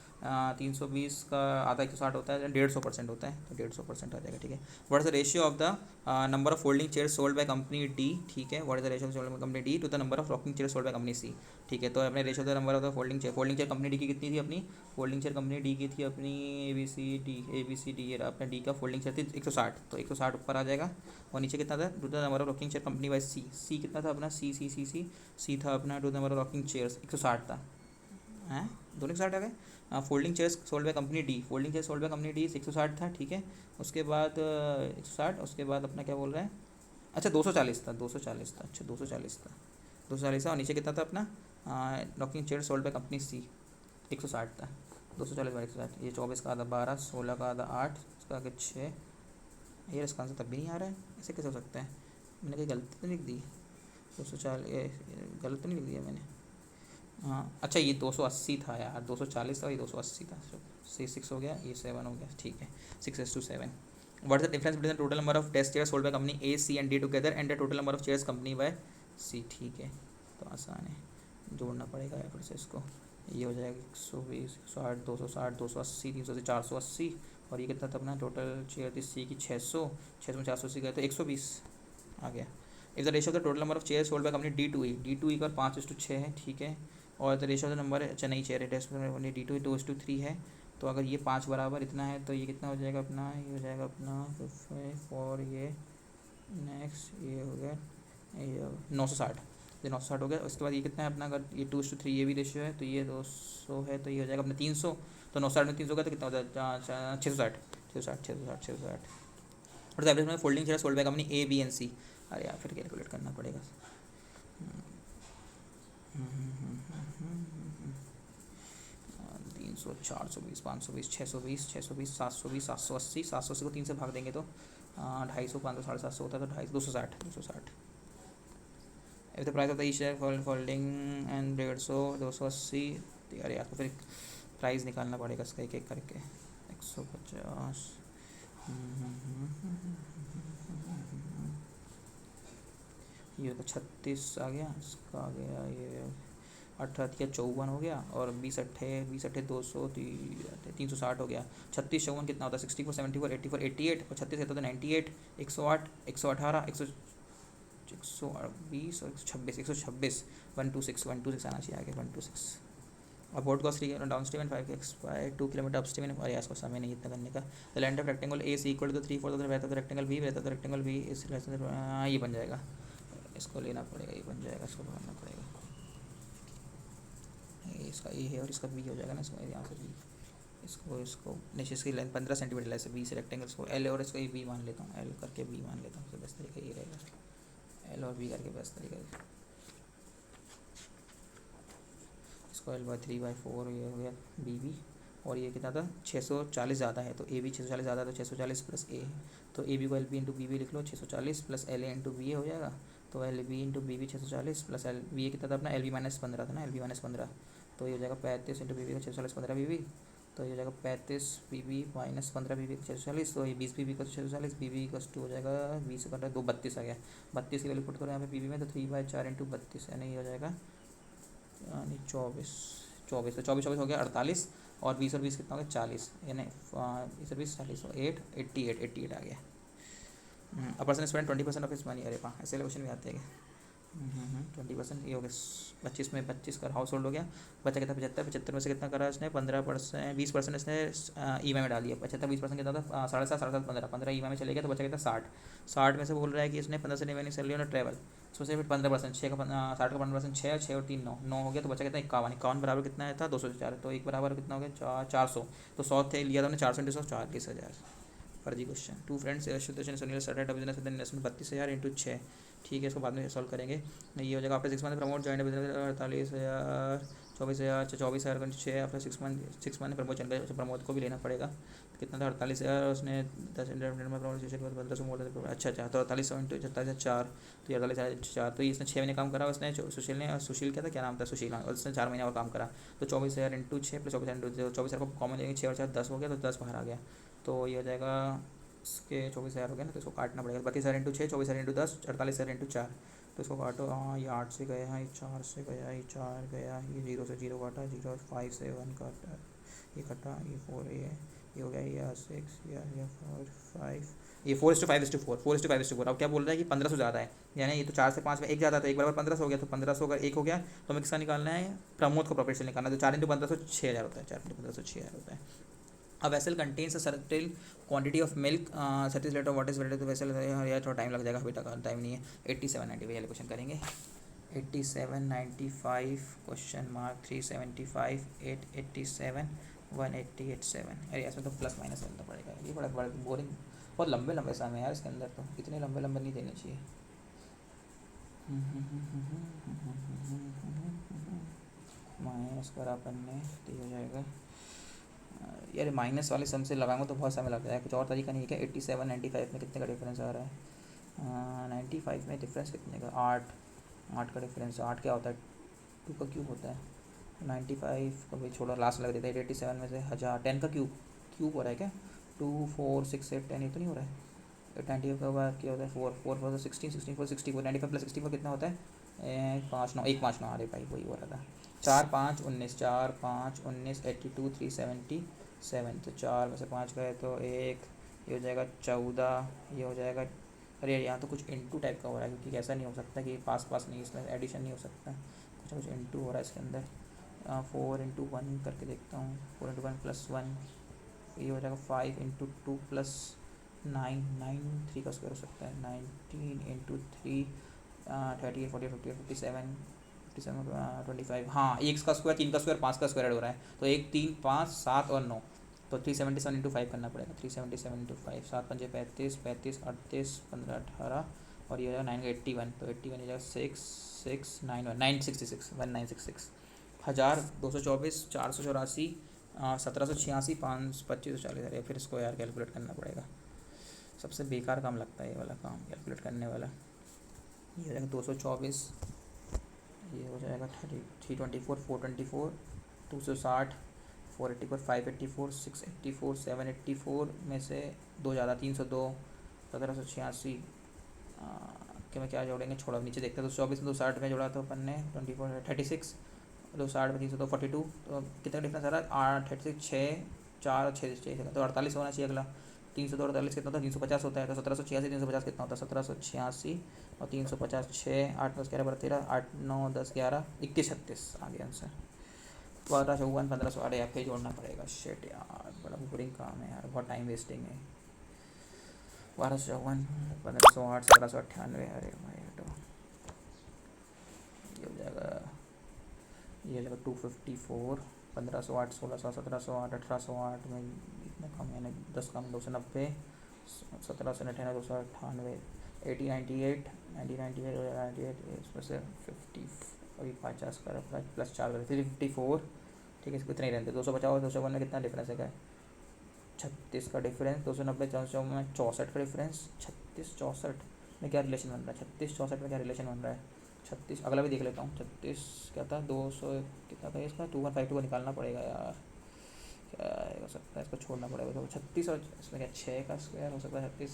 320 का आधा 160 होता है, 150% होता है, तो 150% आ जाएगा, ठीक है। What is the ratio of the number of folding chairs sold by company D, ठीक है। What is the ratio sold by company D to the number of rocking chairs sold by company C, ठीक है। तो अपने ratio the number of the folding chair company D की कितनी थी अपनी फोल्डिंग चेयर कंपनी डी की थी अपनी ए बी सी डी अपने डी का फोल्डिंग चेयर थी 160, तो 160 ऊपर आ जाएगा, और नीचे कितना था to the number of rocking chair company by C कितना था अपना सी था अपना to the number of rocking chairs 160 था, हैं दोनों 160 आ गए। Folding chairs sold by company D 160 था, ठीक है। उसके बाद 160, उसके बाद अपना क्या बोल रहा है, अच्छा 240 था, अच्छा 240 था, और नीचे कितना था अपना rocking chair sold by company C 160 था, 240 बाई 160, ये 24 का आधा 12, 16 का आधा 8, इसका आगे 6, ये इसका आंसर तब भी नहीं आ रहा है, ऐसे कैसे हो सकता है, मैंने कहीं गलती तो लिख दी 240, गलत तो नहीं लिख दिया मैंने, हाँ अच्छा ये 280 था यार, 240 था, ये 280 था, C6 हो गया, ये 7 हो गया, ठीक है 6:7। What is the difference between the total number of test chairs sold by company A C and D together and the total number of chairs company by C, ठीक है। तो आसान है, जोड़ना पड़ेगा या फिर से इसको, ये हो जाएगा 120 160 260 280 300 से 480, और ये कितना था अपना टोटल चेयर थी सी की 600 में 480 गए तो 120 आ गया। If the ratio of the total number of chair sold by company D two का 5:6 है, ठीक है। और the ratio of the number अच्छा नहीं चेयर है टेस्ट डी टू 2:3 है, तो अगर ये 5 बराबर इतना है तो ये कितना हो जाएगा अपना, ये हो जाएगा अपना 4, ये नेक्स्ट ये हो गया ये 960, ये 960 हो गया। उसके बाद ये कितना है अपना, अगर ये 2:3 ये भी रेशियो है तो ये 200 है, तो ये हो जाएगा अपना 300, तो 960 में 300 का तो कितना हो जाएगा 660। और द एवरेज में folding chair sold by company A B and C, अरे यार फिर कैलकुलेट करना पड़ेगा, 300 420 520 620 720 780 को 3 से भाग देंगे तो 250 500 750 होता है, तो 260। If the price of the each share folding and 150 280, यार यार तो फिर प्राइस निकालना पड़ेगा इसका एक एक करके 150, ये तो 36 आ गया, इसका आ गया ये 18 या 54 हो गया, और 20 अट्ठे 200 360 हो गया, 36 54 कितना होता है 64 74 84 88, और 36 रहता था 98 108 118 120 और 126 126 आना चाहिए आगे 126। अब board cost downstream and 5x by 2 kilometre upstream, और यार इसको समय नहीं इतना करने का। The length of rectangle A is equal to 3/4 of the breadth of the rectangle B, breadth of the rectangle B is less than, ये बन जाएगा, इसको लेना पड़ेगा, ये बन जाएगा, इसको बनाना पड़ेगा, इसका ए है और इसका बी हो जाएगा ना, इसको यहाँ से बी, इसको नीचे इसकी लेंथ 15 सेंटीमीटर ऐसे बी से रेक्टेंगल्स को एल और इसको ये बी मान लेता हूँ, एल करके बी मान लेता हूँ, तो बेस्ट तरीका ये रहेगा, एल और बी करके बेस्ट तरीका, इसको L/3/4 ये हो गया बी, और ये कितना था 640 ज़्यादा है, तो ए भी 640 ज़्यादा है, तो 640 प्लस ए, तो ए बी को एल बी इंटू बी भी लिख लो 640 plus L A into B A हो जाएगा, तो एल बी इंटू बी भी 640 प्लस एल बी ए कितना था अपना एल बी -15 था ना, एल बी -15, तो ये हो जाएगा 35 इंटू बी बी का 640 15 बी बी, तो ये हो जाएगा 35 बी बी -15 बी बी 640, तो ये 20 बी बी का 640 बी बी का 2 हो जाएगा 20 का 2 32 आ गया, 32 की वैल्यू पुट करो यहाँ पे बी बी में, तो 3/4 इंटू 32 यानी ये हो जाएगा यानी 24 24, तो 24 24 हो गया 48, और 20 कितना हो गया 40, यानी 20 और 20 40, तो 88 आ गया। A person spend 20% of his money, अरे वाह ऐसे क्वेश्चन भी आते हैं। 20%, ये हो गया 25 में 25 का हाउस होल्ड हो गया। बचा कितना 75 में से कितना करा इसने 15%, 20% इसने ई में डाल दिया। 75 20% कितना था 7.5 7.5 15 ई में चले गया, तो बचा कितना 60 में से बोल रहा है कि इसने 15 से नहीं सैलरी ऑन ट्रैवल, सोचे फिर 15%, 60 का 15%, 6 और 3 9 हो गया, तो बचा कितना 51 बराबर कितना आया था 204, तो एक बराबर कितना हो गया 400, तो 100 थे लिया था हमने 400 इंटू 100 40,000। फर्जी question. Two friends Sunil started business with investment 32,000 into 6, ठीक है इसको बाद में सॉल्व करेंगे। नहीं ये हो जाएगा after 6 month promote join business 48,000 24,000 24,000 का 6 आफ्टर 6 मंथ प्रमोशन का प्रमोद को भी लेना पड़ेगा, कितना था 48,000, उसने 10 मिनट में प्रमोशन के बाद 1500 मोड़, अच्छा तो 48 इंटू 47,004, तो 48,004, तो इसने 6 महीने काम करा, उसने सुशील क्या था क्या नाम था सुशील, और उसने 4 महीने और काम करा, तो 24,000 इंटू 6 प्लस 24,000 इंटू 24,000 को कॉमन लेंगे, 6 और 4 10 हो गया, तो 10 बाहर आ गया, तो ये हो जाएगा इसके 24,000 हो गया ना, तो इसको काटना पड़ेगा 32,000 इंटू 6 24,000 इंटू 10 48,000 इंटू 4, तो इसको काटो। हाँ ये 8 से गया, ये 4 से गया, ये 4 गया, ये 0 से 0 काटा, 0 5 से 1 काटा, ये कटा, ये 4 ये हो गया, ये 6 ये 4 5, ये 4:5:4 4:5:4। अब क्या बोल रहा है कि 1500 ज़्यादा है, यानी ये तो 4 से 5 में एक ज़्यादा था, एक बराबर 1500 हो गया, तो 1500 अगर एक हो गया तो हमें किसका निकालना है प्रमोद को प्रॉफिट निकालना है, तो 4 इंटू 1500 6,000 होता है, 4 इंटू 1500 6,000 होता है। A vessel contains a certain quantity of milk, 30 litre, what is related to vessel, यार थोड़ा टाइम लग जाएगा, अभी तक टाइम नहीं है। 8795 वाले क्वेश्चन करेंगे। 8795 क्वेश्चन मार्क 375 887 1887, अरे इसमें तो प्लस माइनस करना पड़ेगा, ये बड़ा बड़ा बोरिंग, बहुत लंबे लंबे सम है यार इसके अंदर, तो इतने लंबे लंबे नहीं देने चाहिए। माइनस करा अपन ने तो ये हो जाएगा, यार माइनस वाले सम से लगाऊंगा तो बहुत समय लग जाएगा, कुछ और तरीका नहीं है क्या। 87 95 में कितने का डिफरेंस आ रहा है, 95 में डिफरेंस कितने का 8 का डिफरेंस, 8 क्या होता है 2 का क्यूब होता है, 95 का भाई छोड़ो लास्ट लग देता है, 87 में से 1000 10 का क्यूब हो रहा है क्या, 2 4 6 8 10 ये तो नहीं हो रहा है। 95 का बाद क्या होता है 4 4 4 16 16 4 64, 95 प्लस 64 कितना होता है 5 9 1 5 9, अरे भाई वही हो रहा था 4 5 19 4 5 19 82 377, तो 4 में से 5 गए तो 1, ये हो जाएगा 14, ये हो जाएगा, अरे यहाँ तो कुछ इंटू टाइप का हो रहा है, क्योंकि ऐसा नहीं हो सकता कि पास नहीं, इसमें एडिशन नहीं हो सकता, कुछ इंटू हो रहा है इसके अंदर। 4 इंटू 1 करके देखता हूँ, 4 इंटू 1 प्लस 1, ये हो जाएगा 5 इंटू 2 प्लस 9 9 3 का स्क्वायर हो सकता है, 19 इंटू 3 38 48 58 57 57 25, हाँ एक का स्क्वायर 3 का स्क्वायर 5 का स्क्वायर ऐड हो रहा है, तो 1 3 5 7 और 9, तो 377 इंटू 5 करना पड़ेगा, 377 इंटू 5, 7 5 35 35 38 15 18, और ये हो जाएगा 9 का 81, तो 81 हो जाएगा 6 6 9 966 1966, 1224 484 1786 5 2540, अरे फिर इसको यार कैलकुलेट करना पड़ेगा, सबसे बेकार काम लगता है ये वाला काम कैलकुलेट करने वाला। ये हो जाएगा 224, ये हो जाएगा 324 424 260 484 584 684 784 में से 2 ज़्यादा 302 1786 कि मैं क्या जोड़ेंगे, छोड़ो नीचे देखते हैं, 224 में 260 में जोड़ा तो अपन ने 24 36, 260 में 302 42, तो कितना डिफरेंस आ रहा है 8 36 6 4 6 6, तो 48 होना चाहिए अगला, 302 48 कितना होता है 350 होता है, तो 1786 350 कितना होता है 1786 और 350 6 8 10 11 12 13 8 9 10 11 21 36 आ गया आंसर। 12 54 1500, अरे यार फिर जोड़ना पड़ेगा, शिट यार बड़ा बोरिंग काम है यार, बहुत टाइम वेस्टिंग है। 12 54 1508 1798, अरे भाई तो ये हो जाएगा, ये हो जाएगा 254 1508 1600 1708 1808 में इतना कम यानी 10 कम 290 1798 298 1898 1998 इसमें से 50 अभी 50 का प्लस 4 कर 354, ठीक है इसको इतना ही रहते 250 251 में कितना डिफरेंस है 36 का डिफरेंस, 290 454 में 64 का डिफरेंस, 36 64 में क्या रिलेशन बन रहा है 36 64 में क्या रिलेशन बन रहा है 36, अगला भी देख लेता हूँ 36 क्या था 200 कितना था इसका 2152 को निकालना पड़ेगा यार, क्या हो सकता है इसको छोड़ना पड़ेगा, तो 36 और इसमें क्या 6 का स्क्वायर हो सकता है 36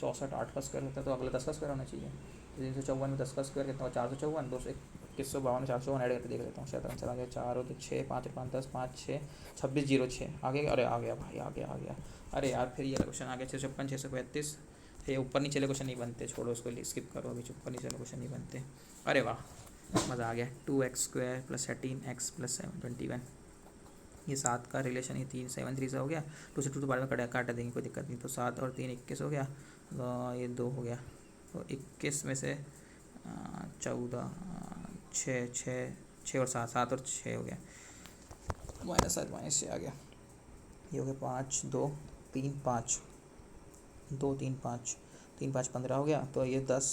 64 8 का स्क्वायर होता है, तो अगला 10 का स्क्वायर होना चाहिए, तो 354 में 10 का स्क्वायर कितना हुआ 454, 251 2152 400 ऐड करके देख लेता हूँ। शायद आंसर आ गया। 4 होते 6, 5 और 5 10, 5 6 26 0 6 आगे। अरे आ गया भाई, आ गया। अरे यार फिर ये क्वेश्चन आ गया 656 635। ये ऊपर नीचे क्वेश्चन नहीं बनते, छोड़ो उसको, स्किप करो अभी। ऊपर नीचे क्वेश्चन नहीं बनते। अरे वाह, मज़ा आ गया। 2x² + 13x + 721। ये 7 का रिलेशन, ये 3 7 3 से हो गया। 2 से 2 तो बाद में काट देंगे, कोई दिक्कत नहीं। तो 7 और 3 21 हो गया। तो ये 2 हो गया। तो 21 में से 14 6 और 7 7 और 6 हो गया। -7 -6 आ गया। ये हो गया 5 2 3 5 2 3 5 3 5 15 हो गया। तो ये 10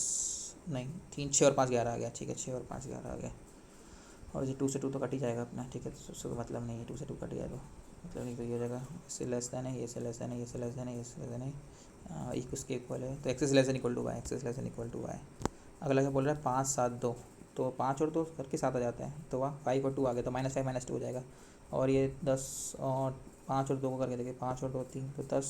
नहीं 3 6 और 5 11 आ गया। ठीक है, 6 और 5 11 आ गया। और ये 2 से 2 तो कट ही जाएगा अपना। ठीक है, तो उसका मतलब नहीं है, 2 से 2 कट गया तो मतलब नहीं। तो ये हो जाएगा इससे लेस देन है, ये से लेस देन है, ये से लेस देन है, ये से लेस देन है, इसके इक्वल है। तो x is less than equal to y, x is less than equal to y. अगला क्या बोल रहा है? 5 7 2, तो 5 और 2 करके 7 आ जाता है। तो वह 5 और 2 आ गया, तो -5 -2 हो जाएगा। और ये 10 और 5 और 2 को करके देखिए, 5 और 2 3, तो 10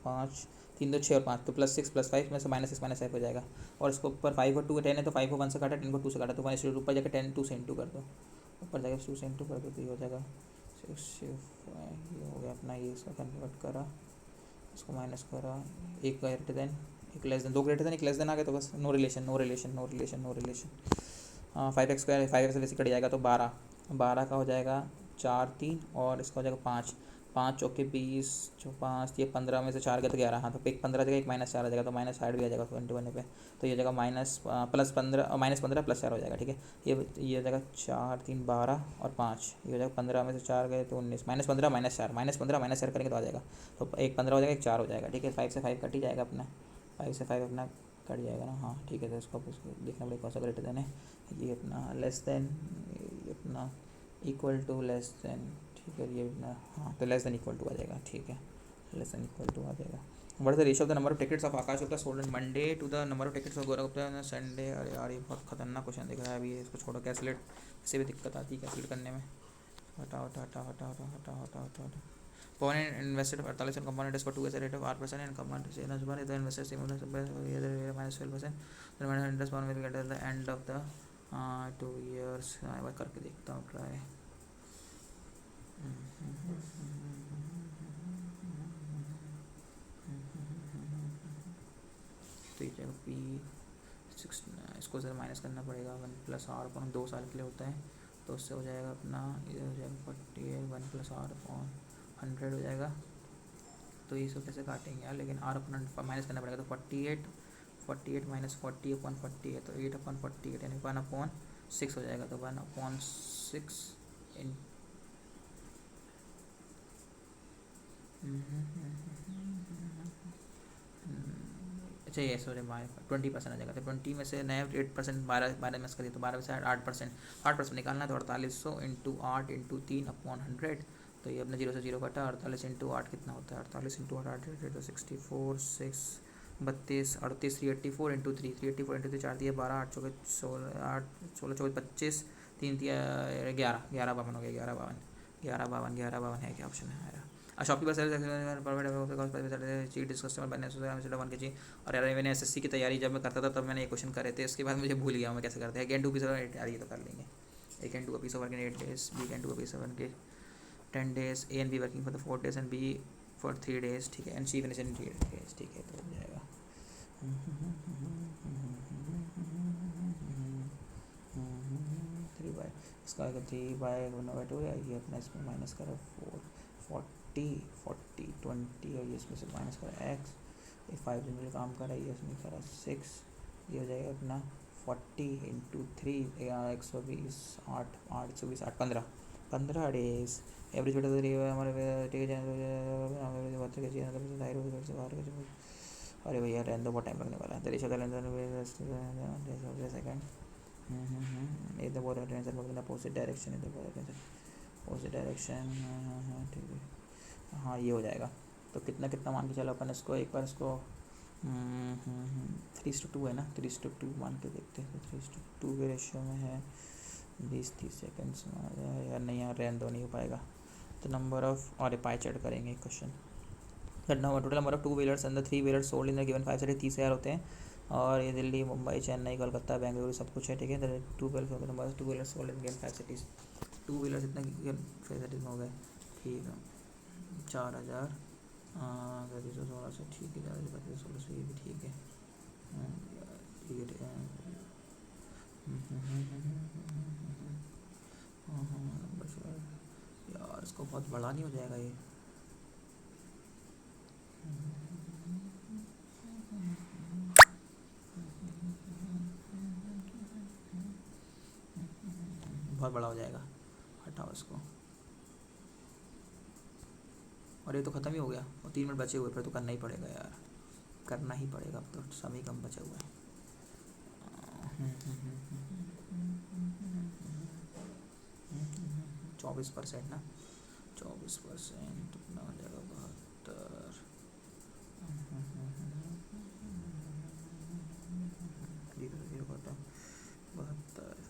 5 3 2 6 और 5, तो +6 +5 में से -6 -5 हो जाएगा। और इसको ऊपर 5 और 2 10 है, तो 5 को 1 से काटा, 10 को 2 से काटा, तो 1 ऊपर जाकर 10 2 से इंटू कर दो। ऊपर जाकर 2 से इंटू कर दो, तो ये हो जाएगा 6 ये हो गया अपना। ये इसका कन्वर्ट करा, इसको माइनस करा, एक ग्रेटर देन एक लेस देन, 2 ग्रेटर देन एक लेस देन आ गया। तो बस नो रिलेशन। 5x² 5x से वैसे कट जाएगा, तो 12 का हो जाएगा 4 3, और इसका हो जाएगा 5 5 चौके 20 जो 5, ये 15 में से 4 गया तो 11। हाँ, तो एक 15 जगह एक -4 आ जाएगा, तो -8 भी आ जाएगा 21 पे। तो ये हो जाएगा +15 -15 +4 हो जाएगा। ठीक है, ये हो जाएगा 4 3 12 और 5, ये हो जाएगा 15 में से 4 गए तो 19, -15 -4 -15 -4 करेंगे तो आ जाएगा। तो एक 15 हो जाएगा, एक 4 हो जाएगा। ठीक है, 5 से 5 कट ही जाएगा अपना, 5 से 5 अपना कट जाएगा ना। हाँ ठीक है, तो इसको देखना पड़ेगा कौन सा ग्रेटर देन है। ये अपना लेस देन, ये अपना इक्वल टू लेस देन। ठीक है, ये अपना हाँ, तो लेस देन इक्वल टू आ जाएगा। ठीक है, लेस देन इक्वल टू आ जाएगा। What is the ratio of the number of tickets of Aakash Gupta sold on Monday to the number of tickets of Gaurav Gupta Sunday. अरे यार, ये बहुत खतरनाक क्वेश्चन दिख रहा है अभी। इसको छोड़ो, कैलकुलेट से भी दिक्कत आती है कैलकुलेट करने में। हटा। Pawan invested 48 and compound interest for 2 years at a rate of 8% and compound interest is the invested similar -12%. The remaining interest Pawan will get at the end of the 2 years. मैं बार करके देखता हूँ ट्राई। तो ये जाएगा P6, इसको ज़रा माइनस करना पड़ेगा। 1 + R अपॉन 2 साल के लिए होता है, तो उससे हो जाएगा अपना, ये हो जाएगा 48 1 + R अपॉन 100 हो जाएगा। तो ये सब कैसे काटेंगे यार, लेकिन R अपॉन माइनस करना पड़ेगा। तो 48 -40 अपॉन 40 है, तो 8 अपॉन 48 यानी 1/6 हो जाएगा। तो 1/6 इन अच्छा, ये सॉरी 20% आ जाएगा। तो 20 में से नया 8% 12 में करिए, तो 12 में से 8% निकालना है। तो 4800 इंटू 8 इंटू 3 अपॉन 100। तो ये अपने 0 से 0 कटा। 48 इंटू 8 कितना होता है? 48 इंटू 8 तो 64 6 32 38 384 इंटू 3 384 इंटू 3 4 दिए 12 8 चौके 16 8 16 चौके 25 3 दिया 11 11 52 हो गया। 11 52 है क्या ऑप्शन है मेरा? शॉपकीपर चीट कस्टमर बनने वन के जी। और यार मैंने एसएससी की तैयारी जब मैं करता था तब मैंने ये क्वेश्चन करे थे, उसके बाद मुझे भूल गया मैं कैसे करते हैं। कैन डू पीस ऑफ यार, ये तो कर लेंगे। A can do a piece of work in 8 days, B can do a piece of work in 10 days, A and B working for the 4 days and B for 3 days। ठीक है, and C finish in 3 days। ठीक है, तो हो जाएगा 3/, इसका 3/2 है। ये अपना इसमें माइनस करा 40 20, और ये इसमें से माइनस करा x, ये 5 जनरल काम करा, ये इसमें करा 6। ये हो जाएगा अपना 40 इंटू 3 120 8 120 8 15 डेज। एवरेज बेटा हमारे ठीक है। अरे भैया रहने दो, बहुत टाइम लगने वाला है। सेकंड इधर बहुत टेंशन पकड़ना। अपोजिट डायरेक्शन, इधर बहुत टेंशन अपोजिट डायरेक्शन। हाँ ठीक है, हाँ ये हो जाएगा। तो कितना कितना मान के चलो अपन इसको एक बार इसको 3:2 है ना, 3:2 मान के देखते हैं। 3:2 के रेशियो में है 20-30 सेकेंड्स में आ जाए यार। नहीं यार, रहने दो, नहीं हो पाएगा। तो नंबर ऑफ और पाई चार्ट करेंगे question. Total number of 2 wheelers and the 3 wheelers sold in the given 5 30,000 होते हैं। और ये दिल्ली, मुंबई, चेन्नई, कोलकाता, बेंगलुरु सब कुछ है, ठीक है। Two wheeler number, two wheelers game facilities, two wheelers इतने फैसिलिटीज़ में हो गए, ठीक है। 4000 1316 से, ठीक है। 4016 से ये भी ठीक है, ठीक है। यार इसको बहुत बड़ा नहीं हो जाएगा ये? बहुत बड़ा हो जाएगा, हटाओ इसको। और ये तो ख़त्म ही हो गया, और 3 मिनट बचे हुए, फिर तो करना ही पड़ेगा यार, करना ही पड़ेगा, अब तो समय कम बचा हुआ है। 24% ना, 24% कितना हो जाएगा?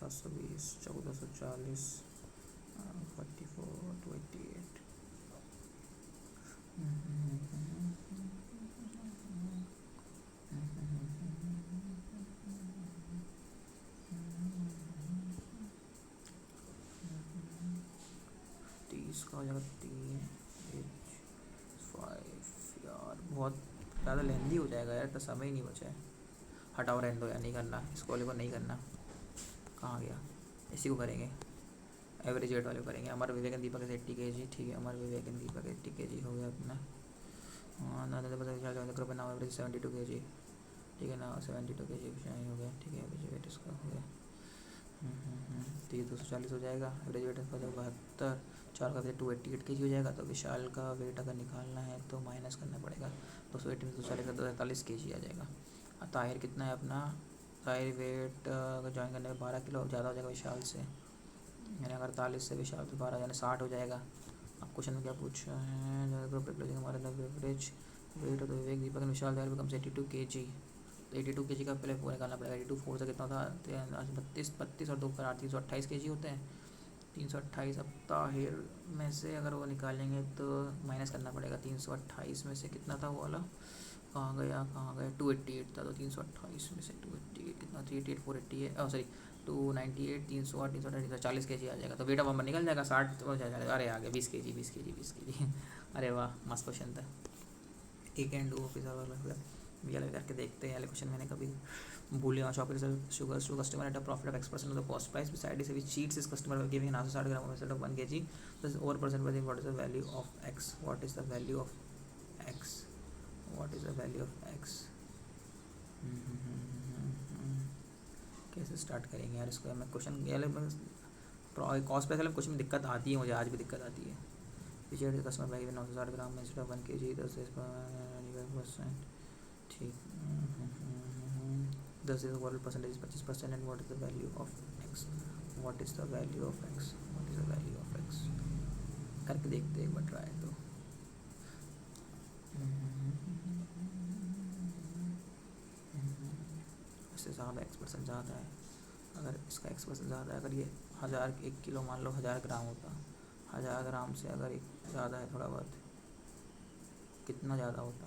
72, 720, 1440, 44 to 88। इसका हो जाएगा 3H5। यार बहुत ज़्यादा लेंदी हो जाएगा यार, तो समय ही नहीं बचा है। हटाओ, रहने दो यार, नहीं करना इसको, वाले को नहीं करना। कहाँ गया? इसी को करेंगे, एवरेज वेट वाले को करेंगे। अमर विवेक दीपक 80 kg, ठीक है। अमर विवेक दीपक 80 kg हो गया अपना। हाँ ना, ग्रुप नाउ एवरेज 72 kg, ठीक है ना। 72 kg हो गया, ठीक है। एवरेज वेट इसका हो गया। तो ये 240 हो जाएगा। एवरेज वेट इसका 72, 4 का 288 kg हो जाएगा। तो विशाल का वेट अगर निकालना है तो माइनस करना पड़ेगा, 280 में 240 का 243 kg आ जाएगा। और ताहिर कितना है अपना? ताहिर वेट अगर ज्वाइन करने में 12 किलो ज़्यादा हो जाएगा विशाल से, यानी अगर 43 से विशाल से 12 यानी 60 हो जाएगा। अब क्वेश्चन में क्या पूछा है? ग्रुप हमारे एवरेज वेट तो विवेक दीपक विशाल ताहिर बिकम्स 82 kg। तो 82 kg का पहले वो निकालना पड़ेगा। 82 4 से कितना था? 32 और 2 पर 328 kg होते हैं। 328 अब ताहिर में से अगर वो निकालेंगे तो माइनस करना पड़ेगा। 328 में से कितना था वो वाला? कहाँ गया 288 था। तो 328 में से 288 कितना? 388 480 है, सॉरी 298, 308, 340 kg आ जाएगा। तो वेट ऑफ निकल जाएगा 60 हो जाएगा। अरे आ गया 20 kg, 20 kg, 20 kg। अरे वाह, मस्त क्वेश्चन था। एक एंड डू ऑफिसर वाला ये करके देखते हैं। क्वेश्चन मैंने कभी भूले और shop sugar to customer at a profit of X% of the cost price beside is cheats is customer giving an 60 gram instead of 1 kg plus over percent by what is the value of X? What is the value of X? What is the value of X? कैसे स्टार्ट करेंगे यार इसको? मैं क्वेश्चन कॉस्ट प्राइस वाले क्वेश्चन में दिक्कत आती है, मुझे आज भी दिक्कत आती है। Which customer buy 960 gram instead of 1 kg 10%, ठीक। 10 is overall percentage 25%, and what is the value of X? What is the value of X? What is the value of X? करके देखते एक बार ट्राई तो। इससे ज़्यादा X% ज़्यादा है। अगर इसका X% ज़्यादा है, अगर ये 1000 1 किलो मान लो 1000 ग्राम होता, 1000 ग्राम से अगर एक ज़्यादा है थोड़ा बहुत, कितना ज़्यादा होता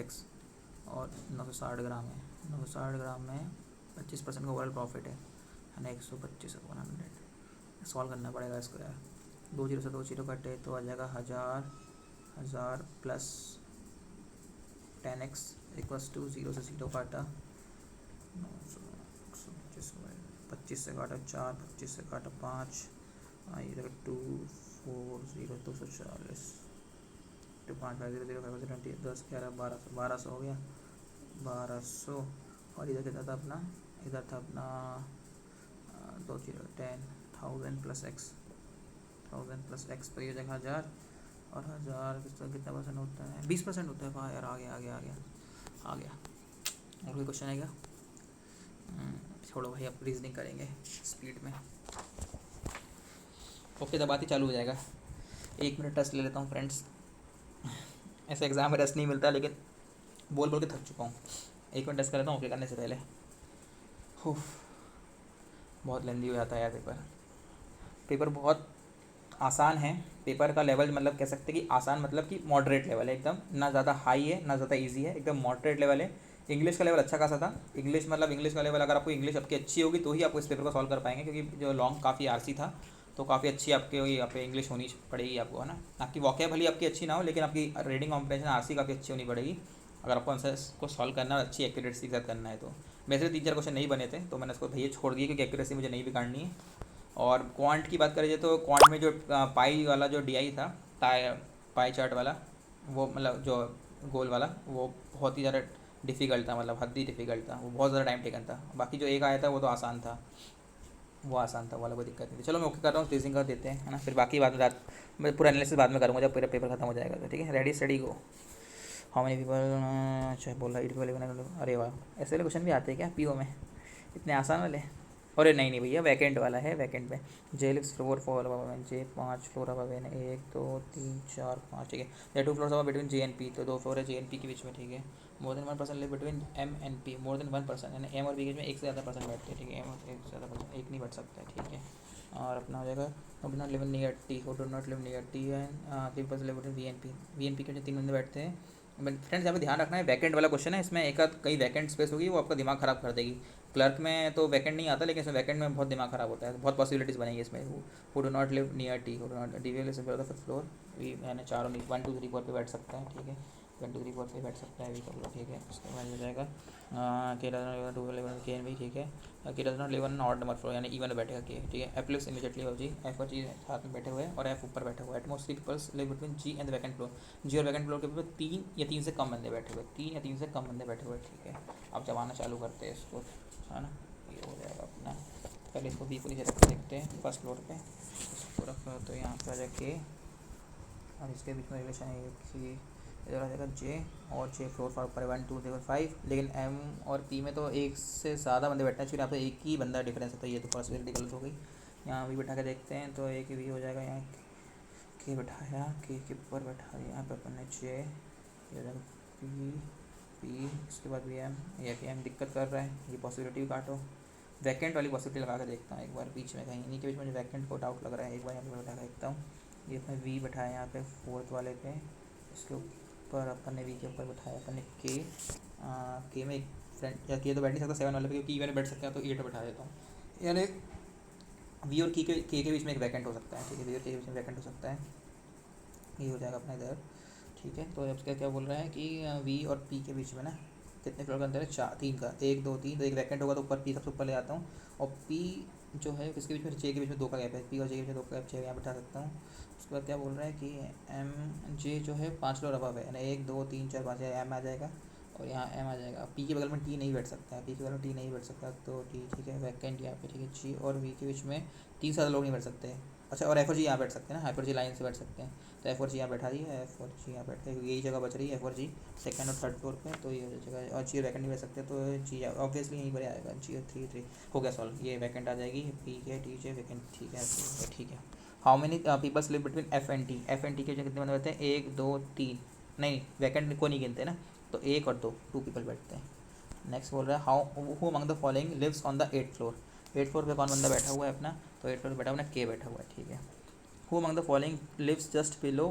X? और 960 ग्राम है। 960 ग्राम में 25% का ओवरऑल प्रॉफिट है ना। 125 अपॉन 100 सॉल्व करना पड़ेगा इसको यार। 2 जीरो से 2 जीरो कटे तो आ जाएगा 1000 प्लस 10x इक्वल्स टू 0 से 0 काटा 25 से काटा 4, 25 से काटा 5, ये जगह 2 4 0 240 तो 5 5 0 0 5 20 10 11 1200 हो गया 1200। और इधर कितना था अपना? इधर था अपना 2 0 10,000 प्लस एक्स, 1000 प्लस एक्स पर ये जगह 1000, और 1000 कितना परसेंट होता है? 20% होता है। वाह यार, आ गया। और कोई क्वेश्चन है क्या? छोड़ो भाई, अब रीजनिंग करेंगे स्पीड में। ओके, दबाती चालू हो जाएगा। 1 मिनट टेस्ट ले लेता हूँ फ्रेंड्स। ऐसे एग्ज़ाम में रेस्ट नहीं मिलता, लेकिन बोल के थक चुका हूँ। 1 मिनट टेस्ट कर लेता हूँ ओके करने से पहले। बहुत लेंदी हो जाता है यार पेपर बहुत आसान है। पेपर का लेवल मतलब कह सकते हैं कि आसान मतलब कि मॉडरेट लेवल है एकदम, ना ज़्यादा हाई है ना ज़्यादा इजी है, एकदम मॉडरेट लेवल है। इंग्लिश का लेवल अच्छा खासा था। इंग्लिश मतलब इंग्लिश का लेवल, अगर आपको इंग्लिश आपकी अच्छी होगी तो ही आपको इस पेपर को सॉल्व कर पाएंगे, क्योंकि जो लॉन्ग काफ़ी आरसी था, तो काफ़ी अच्छी आपके यहाँ पे इंग्लिश होनी पड़ेगी आपको, है ना। आपकी वोकेबुलरी आपकी अच्छी ना हो, लेकिन आपकी रीडिंग कॉम्प्रिहेंशन आरसी काफ़ी अच्छी होनी पड़ेगी, अगर आपको आंसर को सॉल्व करना है, अच्छी एक्यूरेसी के साथ करना है। तो वैसे 3-4 क्वेश्चन नहीं बने थे, तो मैंने उसको भैया छोड़ दिए, क्योंकि एक्यूरेसी मुझे नहीं भी करनी है। और क्वांट की बात करें तो क्वांट में जो पाई वाला जो डी था, पाई चार्ट वाला, वो मतलब जो गोल वाला, वो बहुत ही ज़्यादा डिफ़िकल्ट था, मतलब हद ही डिफ़िकल्ट था, वो बहुत ज़्यादा टाइम टेकन था। बाकी जो एक आया था वो तो आसान था, वो आसान था, वो वाला कोई दिक्कत नहीं थी। चलो मैं ओके कर रहा हूँ, टीजिंग का देते हैं, है ना। फिर बाकी बाद में रात मैं पूरा एनालिसिस बाद में करूँगा जब पूरा पेपर खत्म हो जाएगा, तो ठीक है। Ready steady go. How many people, अच्छा बोल रहा है, अरे वाह, ऐसे वाले क्वेश्चन भी आते हैं क्या पीओ में, इतने आसान वाले। अरे नहीं नहीं भैया, वैकेंट वाला है, वैकेंट में J lives floor for above J 5 floor above N 1 2 3 4 5, ठीक है। या 2 floor above between J and P, तो 2 फ्लोर है जे एंड पी के बीच में, ठीक है। More than 1 person live between M and P, more than 1 person, यानी एम और बी के बीच में एक से ज़्यादा पर्सन बैठते हैं, ठीक है। एम और एक से ज़्यादा पर्सन, एक नहीं बैठ सकता है, ठीक है। और अपना हो जाएगा who do not live near T, who do not live near T and 3 person live between V and P के 3 बंदे बैठते हैं। फ्रेंड्स यहाँ पे ध्यान रखना है, वैकेंट वाला क्वेश्चन है, इसमें एक आध कहीं वैकेंट स्पेस होगी, वो आपका दिमाग ख़राब कर देगी। क्लर्क में तो वैकेंट नहीं आता, लेकिन इसमें वैकेंट में बहुत दिमाग ख़राब होता है, बहुत पॉसिबिलिटीज़ बनेगी इसमें। Who do not live near T, who do not D V L fifth floor, V मैंने चारों नहीं 1 2 3 4 पे बैठ सकता है, ठीक है। 1 2 3 4 पे बैठ सकता है वी का फ्लोर, ठीक है। उसके बाद हो जाएगा के एन भी, ठीक है। के does not live on odd number floor, यानी इवन बैठेगा के, ठीक है। एफ लिव्स इमीडिएटली अब जी, एफ और जी साथ में बैठे हुए हैं, और एफ ऊपर बैठा हुआ है। At most 3 peoples live between G and the vacant floor, G और वैकेंट फ्लोर के ऊपर 3 या 3 से कम बंदे बैठे हुए, 3 या 3 से कम बंदे बैठे हुए, ठीक है। अब जमाना चालू करते हैं इसको, है ना। ये हो जाएगा अपना, पहले इसको बी को नीचे रख के देखते हैं फर्स्ट फ्लोर पे, इसको रखा तो यहाँ पे आ जाए के, और इसके बीच में रिलेशन है कि इधर आ जाएगा जे, और जे फ्लोर फॉर ऊपर 1 2 3 5, लेकिन एम और पी में तो एक से ज़्यादा बंदे बैठना चाहिए, यहाँ पे एक ही बंदा डिफरेंस है, तो ये तो पॉसिबिलिटी गलत हो गई। यहाँ भी बैठा के देखते हैं, तो एक भी हो जाएगा, यहाँ के बैठाया, के ऊपर बैठा, यहाँ पर अपन ने जे, ये हो जाएगा पी पी, इसके बाद भी एम, ये पी एम दिक्कत कर रहा है, ये पॉसिबिलिटी काटो। वैकेंट वाली पॉसिबिलिटी लगा के देखता हूँ एक बार, बीच में कहीं इन्हीं के बीच में वैकेंट को डाउट लग रहा है, एक बार यहाँ पे बैठा के देखता हूँ। ये अपने वी बैठाया यहाँ पे फोर्थ वाले पे, इसके ऊपर अपन ने वी के ऊपर बैठाया अपन ने के में एक फ्रेंड, या के तो बैठ नहीं सकता 7 वाले पे, क्योंकि मैंने बैठ सकता है, तो 8 बैठा देता हूँ, यानी वी और के बीच में एक वैकेंट हो सकता है, ठीक है। वी और के बीच में वैकेंट हो सकता है, ये हो जाएगा अपना इधर, ठीक है। तो अब क्या बोल रहा है कि वी और पी के बीच में ना कितने फ्लोर का अंदर है, 3 का, 1 2 3, तो एक वैकेंट होगा, तो ऊपर पी सबसे ऊपर ले आता हूँ, और पी जो है इसके बीच में, जे के बीच में 2 का गैप है, पी और जे के बीच में 2 का गैप, 6 यहाँ बैठा सकता हूँ। उसके बाद क्या बोल रहा है कि एम जे जो है 5 फ्लोर अबव है, यानी 1 2 3 4 5, एम आ जाएगा, और यहाँ एम आ जाएगा। पी के बगल में टी नहीं बैठ सकता है, पी के बगल में टी नहीं बैठ सकता, तो टी, ठीक है, वैकेंट यहाँ पे, ठीक है। जी और वी के बीच में 3 से ज़्यादा लोग नहीं बैठ सकते। अच्छा, और एफ और जी यहाँ बैठ सकते हैं ना, एफ और जी लाइन से बैठ सकते हैं, तो एफ और जी यहाँ बैठा दी है, एफ और जी यहाँ बैठते हैं, यही जगह बच रही है एफ और जी सेकंड और थर्ड फ्लोर पे, तो ये जगह, और जी वैकेंट नहीं बैठ सकते, तो जी ऑब्वियसली यहीं पर आएगा, जी और 3 3 हो गया सॉल्व, ये वैकेंट आ जाएगी, पी के टी जे वैकेंट, ठीक है, ठीक है। How many peoples live between F and T, F and T के कितने बंदे बैठते हैं, 1 2 3, नहीं वैकेंट को नहीं गिनते ना, तो 1 और 2 पीपल बैठते हैं। नेक्स्ट बोल रहा है how who among the following lives on the 8th floor, 8th floor पे कौन बंदा बैठा हुआ है अपना, तो 8th फ्लोर पे बैठा हुआ है के बैठा हुआ है, ठीक है। Who among the following lives just below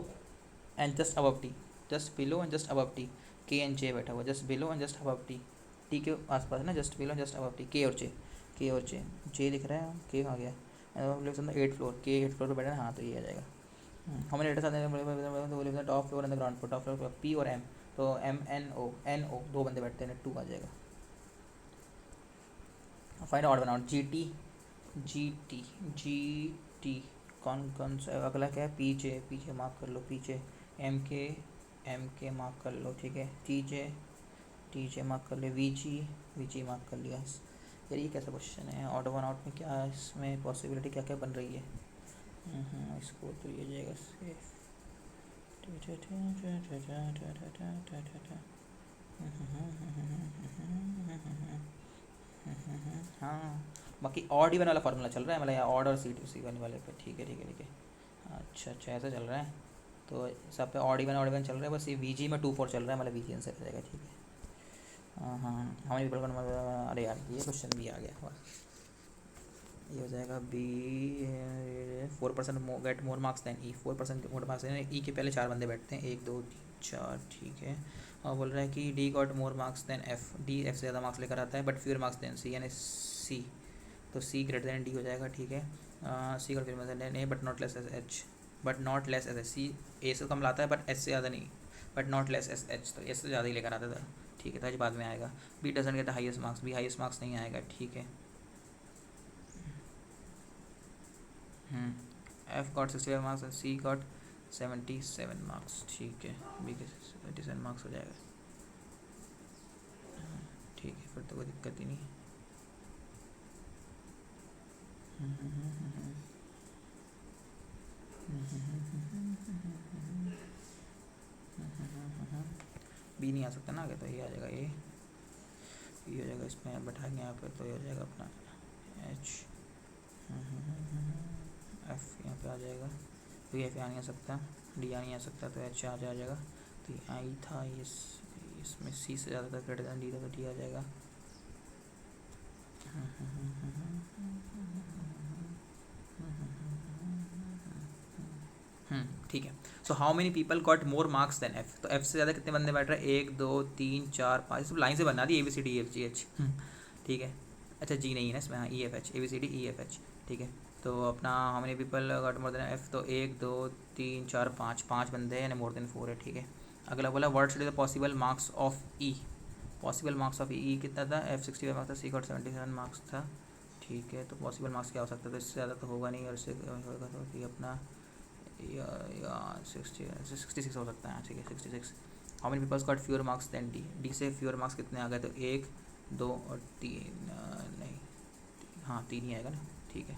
and just above T, just below and just above T, K and J बैठा हुआ है, just below and just above T, T के आसपास है ना, just below and just above T, K और जे, के और जे दिख रहा है, के कहाँ गया, lives on the 8th floor, के 8th फ्लोर पे बैठा है, हाँ तो ये आ जाएगा। हमारे लेटेस्ट आते हैं top floor and the ground floor, top floor P और एम, तो एन ओ 2 बंदे बैठते हैं, 2 आ जाएगा। Find odd one out, G T कौन कौन सा अगला क्या है, पीछे मार्क कर लो, पीछे एम के मार्क कर लो, ठीक है। टी जे मार्क कर ले, वी जी मार्क कर लिया। यार ये कैसा क्वेश्चन है, ऑड वन आउट में क्या इसमें पॉसिबिलिटी क्या क्या बन रही है, इसको तो ये जाएगा सेफ, हाँ। बाकी ऑड इवन वाला फार्मूला चल रहा है, मतलब यहाँ ऑड और सी वन वाले पे, ठीक है ठीक है ठीक है। अच्छा ऐसा चल रहा है, तो सब पे ऑड इवन चल रहा है, बस ये वी जी में 2 4 चल रहा है, मतलब वी जी आंसर हो जाएगा, ठीक है। हाँ हमारे पीपल का, अरे यार ये क्वेश्चन भी आ गया, ये हो जाएगा B 4% get more marks than E, 4% more marks than E के पहले 4 बंदे बैठते हैं, 1 2 3 4, ठीक है। और बोल रहा है कि D got more marks than F, D F से ज़्यादा मार्क्स लेकर आता है but fewer marks than C, यानी सी, तो सी ग्रेटर देन डी हो जाएगा, ठीक है। C got fewer than A but not less as H, but not less as H, C A से कम लाता है बट एच से ज़्यादा नहीं, but not less as H, तो एच से ज़्यादा ही लेकर आता था, ठीक है। तो आज बाद में आएगा। B doesn't get highest marks, B highest marks नहीं आएगा, ठीक है। F got 65 marks and C got 77 marks, ठीक है। बी के 77 मार्क्स हो जाएगा, ठीक है, फिर तो कोई दिक्कत ही नहीं। बी नहीं आ सकता ना आगे, तो ये आ जाएगा, ये हो जाएगा, इसमें बैठाएंगे यहाँ पे, तो ये हो जाएगा अपना एच, एफ यहाँ पे आ जाएगा, तो ये आ नहीं आ सकता, डी आ नहीं आ सकता, तो एच आ जाएगा, तो ये आई था, इसमें सी से ज़्यादा था ग्रेटर देन डी था, तो डी आ जाएगा। ठीक है। So how many people got more marks than F, तो एफ से ज़्यादा कितने बंदे बैठ रहे हैं, 1 2 3 4 5, सब लाइन से बना दी, A B C D F G H, ठीक है। अच्छा जी नहीं है ना इसमें, हाँ E F H, A B C D E F H, ठीक है। तो अपना how many people got more than F, तो 1 2 3 4 5, 5 बंदे हैं, यानी मोर देन 4 है, ठीक है। अगला बोला what should the possible marks of E, possible marks of E कितना था, एफ 65 मार्क्स था, सी गॉट 77 मार्क्स था, ठीक है। तो पॉसिबल मार्क्स क्या हो सकता है, तो इससे ज़्यादा तो होगा नहीं, और इससे होगा तो कि अपना या 66 हो सकता है, ठीक है 66। How many peoples got fewer marks than D, D से फ्यूअर मार्क्स कितने आ गए, तो 1 2 और 3, नहीं हाँ 3 ही आएगा ना, ठीक है,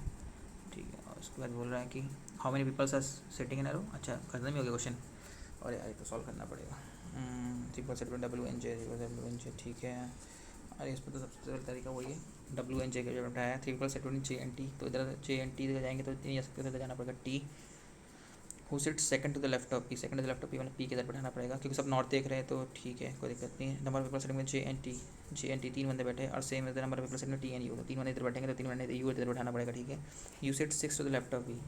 ठीक है। और उसके बाद बोल रहा है कि how many peoples are sitting in a row, अच्छा खत्म ही हो गया क्वेश्चन, और यार तो सॉल्व करना पड़ेगा। Triple set W N J, ठीक है। अरे इसमें तो सबसे सरल तरीका वही है, डब्ल्यू एन जे का जो बैठाया है, triple set J N T, तो इधर जे एन टी जाएंगे तो नहीं जा सकते, इधर जाना पड़ेगा T. Who sit second to the left of P, second to the left of P मतलब पी के इधर बैठाना पड़ेगा, क्योंकि सब नॉर्थ देख रहे हैं, तो ठीक है कोई दिक्कत नहीं है। नंबर ऑफ पीपल सेटिंग में जे एन टी 3 बंदे बैठे, और same number of people setting में टी एन यू, तो 3 बंदे इधर बैठेंगे, तो 3 बंदे यू इधर बैठाना पड़ेगा, ठीक है। U sit 6 to the left of V,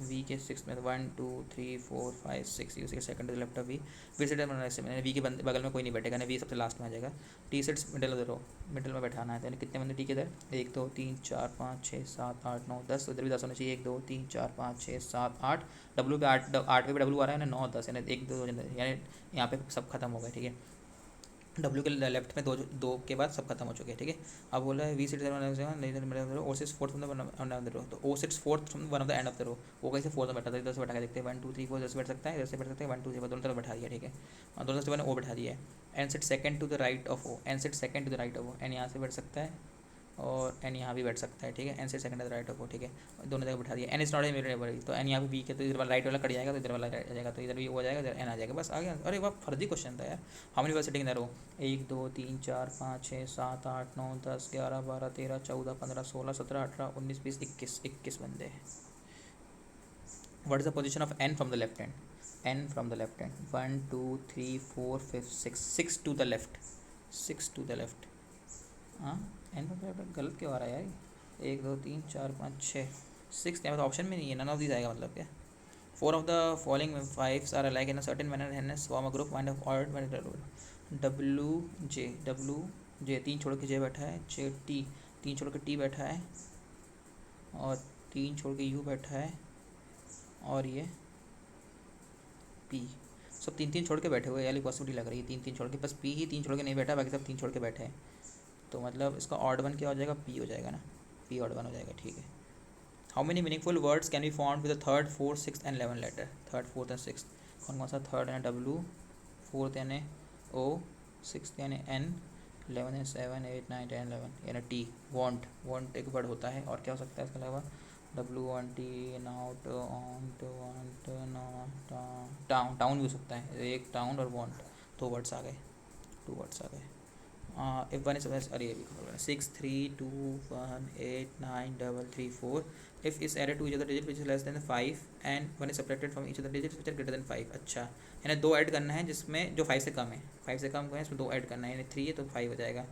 V के 6 में 1 2 3 4 5 6, U sit second to the left of V, V sit मैंने वी के बगल में कोई नहीं बैठेगा ना, वी सबसे लास्ट में आ जाएगा। T sits middle of the row, middle में बैठाना है, तो कितने बंदे टी के इधर, 1 2 3 4 5 6 7 8 9 10, इधर भी 10 होना चाहिए, 1 2 3 4 5 6 7 8, डब्ल्यू पे 8 पे भी डब्ल्यू आ रहा है ना, 9 10, यानी 1 2 यानी यहाँ पे सब खत्म हो गए, ठीक है। डब्ल्यू के लेफ्ट में दो के बाद सब खत्म हो चुके हैं, ठीक है। अब बोला है V sits O sits fourth from the of the row, तो O sits fourth from one of the end of the row, वो कैसे फोर्थ में बैठा था, इधर से बैठा के देखते हैं, 1 2 3 4 इधर से बैठ सकता है, इधर से बैठ सकते हैं, 1 2 3 दोनों तरफ बैठा दिया, ठीक है। और दोनों तरफ मैंने ओ बैठा दिया है। N sit second to the right of O, N sit second to the right of O, N यहाँ से बैठ सकता है और एन यहाँ भी बैठ सकता है, ठीक है। एन से सेकंड राइट ऑफ, ठीक है, दोनों जगह बैठा दिया। एन इज नॉट ए मेरे, तो एन यहाँ भी वीक है, तो इधर वाला राइट वाला कट जाएगा, तो इधर वाला आ जाएगा, तो इधर भी हो जाएगा, इधर एन आ जाएगा, बस आ गया। अरे वाह फर्जी क्वेश्चन था यार। How many people sitting in the row, 1 2 3 4 5 6 7 8 9 10 11 12 13 14 15 16 17 18 19 20 21 बंदे हैं। What is the position of N from the left hand, N from the left hand, 1 2 3 4 5 6 to the left, 6 to the left, हाँ एन गलत क्यों आ रहा है यार, 1 2 3 4 5 6 6 यहाँ पे तो ऑप्शन में नहीं है, नन ऑफ दीज आएगा, मतलब क्या। 4 of the following 5 are alike in a certain manner, hence form a group kind of order, W J 3 छोड़ के जे बैठा है, जे टी 3 छोड़ के टी बैठा है, और 3 छोड़ के यू बैठा है, और ये पी, सब 3 3 छोड़ के बैठे हुए, यानी पॉसिबिलिटी लग रही है 3 3 छोड़ के, बस पी ही 3 छोड़ के नहीं बैठा, बाकी सब 3 छोड़ के बैठे हैं, तो मतलब इसका ऑड वन क्या हो जाएगा, पी हो जाएगा ना, पी ऑड वन हो जाएगा, ठीक है। How many meaningful words can be formed with the third fourth six and 11 letter, third fourth and six, कौन सा, थर्ड यानी डब्ल्यू, फोर्थ यानी ओ, सिक्स यानी एन, 11 यानी 7 8 9 10 11 यानी टी, वॉन्ट, वॉन्ट एक वर्ड होता है, और क्या हो सकता है इसके अलावा, W one T nowt aunt won't town, town भी हो सकता है, एक टाउन और वॉन्ट, 2 वर्ड्स आ गए, 2 वर्ड्स आ गए। if one is अरे ये भी खबर है, 6 3 2 1 8 9 3 4, if is added to each other digit which is less than 5 and one is subtracted from each other digits which are greater than 5, अच्छा यानी 2 ऐड करना है जिसमें जो 5 से कम है, 5 से कम है इसमें 2 ऐड करना है, यानी 3 है तो 5 हो जाएगा,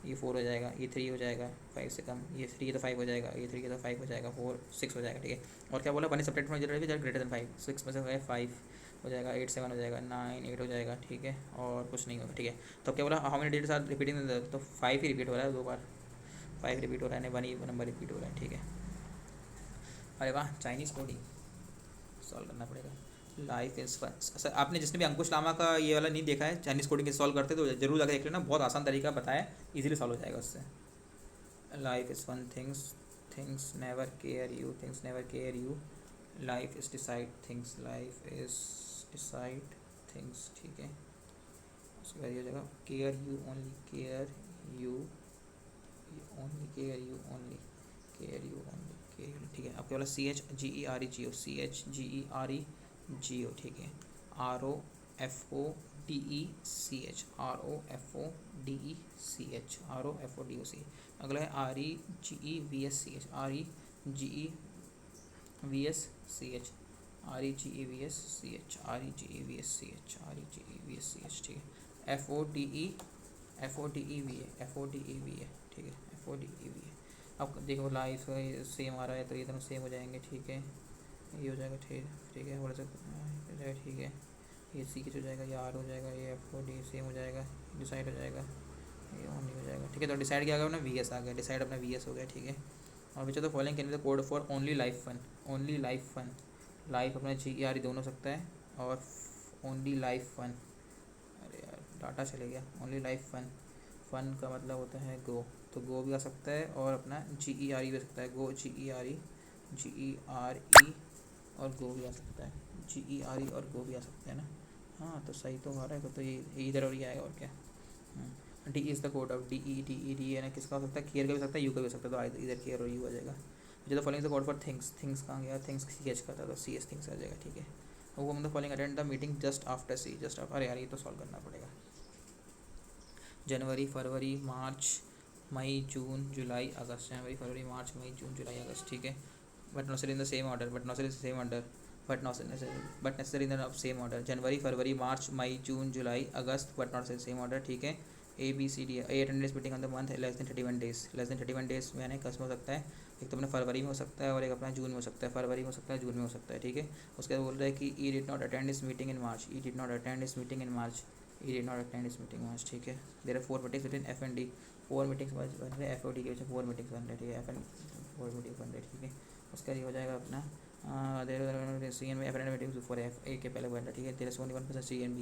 ये 4 हो जाएगा, ये 3 हो जाएगा 5 से कम, ये 3 है तो 5 हो जाएगा, ये 3 है तो 5 हो जाएगा, 4 6 हो जाएगा, ठीक है। और क्या बोला, one separate from zero greater than 5, 6 में से 5 हो जाएगा, 8 7 हो जाएगा, 9 8 हो जाएगा, ठीक है, और कुछ नहीं होगा, ठीक है। तो क्या बोला, how many digits are repeating, तो 5 ही रिपीट हो रहा है 2 बार, 5 रिपीट हो रहा है, वन ही नंबर रिपीट हो रहा है, ठीक है। अरे वाह, चाइनीज़ कोड ही सॉल्व करना पड़ेगा। Life is fun. सर आपने जिसने भी अंकुश लामा का ये वाला नहीं देखा है, चाइनीज़ कोडिंग के सॉल्व करते तो जरूर जाकर देख लेना, बहुत आसान तरीका बताया, इजीली सॉल्व हो जाएगा उससे। Life is fun, things things never care you, things never care you, life is decide things, life is decide things, ठीक है। उसके बाद ये हो जाएगा care you only, care you only, care you only, care you only, care you, ठीक है। आपके वाला CHGERE, CHGERE, ठीक है। ROFODECH, ROFODECH, ROFODECH। अगला है REGEVSCH, REGEVSCH, REGEVSCH, REGEVSCH, REGEVSCH, ठीक है। FODE, FODEVA, FODEVA, ठीक है, FODEVA। अब देखो लाइफ सेम आ रहा है तो ये दोनों सेम हो जाएंगे, ठीक है। ये हो जाएगा, ठीक ठीक है, थोड़ा सा हो जाएगा, ठीक है। ये सी हो जाएगा, ये आर हो जाएगा, ये FOD सेम हो जाएगा, डिसाइड हो जाएगा, ये ओनली हो जाएगा, ठीक है। तो डिसाइड क्या आ गया अपना, VS आ गया, डिसाइड अपना VS हो गया, ठीक है। और बच्चों तो following can be the code for only life fun, only life fun, life अपना GER दोनों सकता है, और ओनली लाइफ फन, अरे यार डाटा चले गया, ओनली लाइफ फन, फन का मतलब होता है गो, तो गो भी आ सकता है, और अपना GERE भी आ सकता है, गो GERE, GERE, और गो भी आ सकता है, GERE और गो भी आ सकता है ना। हाँ तो सही तो आ रहा है, तो ये इधर और ये आएगा, और क्या। D is the code of DE है ना, किसका हो सकता है, केयर का भी हो सकता है, यू का भी हो सकता है, तो इधर केयर और यू आ जाएगा। जो the following the code for things, things कहाँ गया, थिंग्स CH का था तो CS थिंग्स आ जाएगा, ठीक है। वो मतलब following attend the meeting just after C, just after, अरे यार ये तो सॉल्व करना पड़ेगा। जनवरी फरवरी मार्च मई जून जुलाई अगस्त, जनवरी फरवरी मार्च मई जून जुलाई अगस्त, ठीक है। But not in the same order, but not in the same order, but necessary in the same order, जनवरी फरवरी मार्च मई जून जुलाई अगस्त, but not in the same order, ठीक है। ABCD, A attendance meeting on the month less than 31 days, less than 31 days में यानी कस में हो सकता है, एक तो अपने फरवरी में हो सकता है और एक अपना जून में हो सकता है, फरवरी में हो सकता है, जून में हो सकता है, ठीक है। उसके बाद बोल रहा है कि he did not attend this meeting in March, he did not attend this meeting in March, he did not attend this meeting March, ठीक है। There are 4 meetings between F and D, 4 meetings बन रहे हैं, FOD के वजह 4 मीटिंग्स बन रहे हैं, ठीक है, F एंड 4 मीटिंग बन रहे हैं, ठीक है। उसका ये हो जाएगा अपना C N B attend meeting before F, A के पहले बन रहा है, ठीक है। There is only 1% C and B,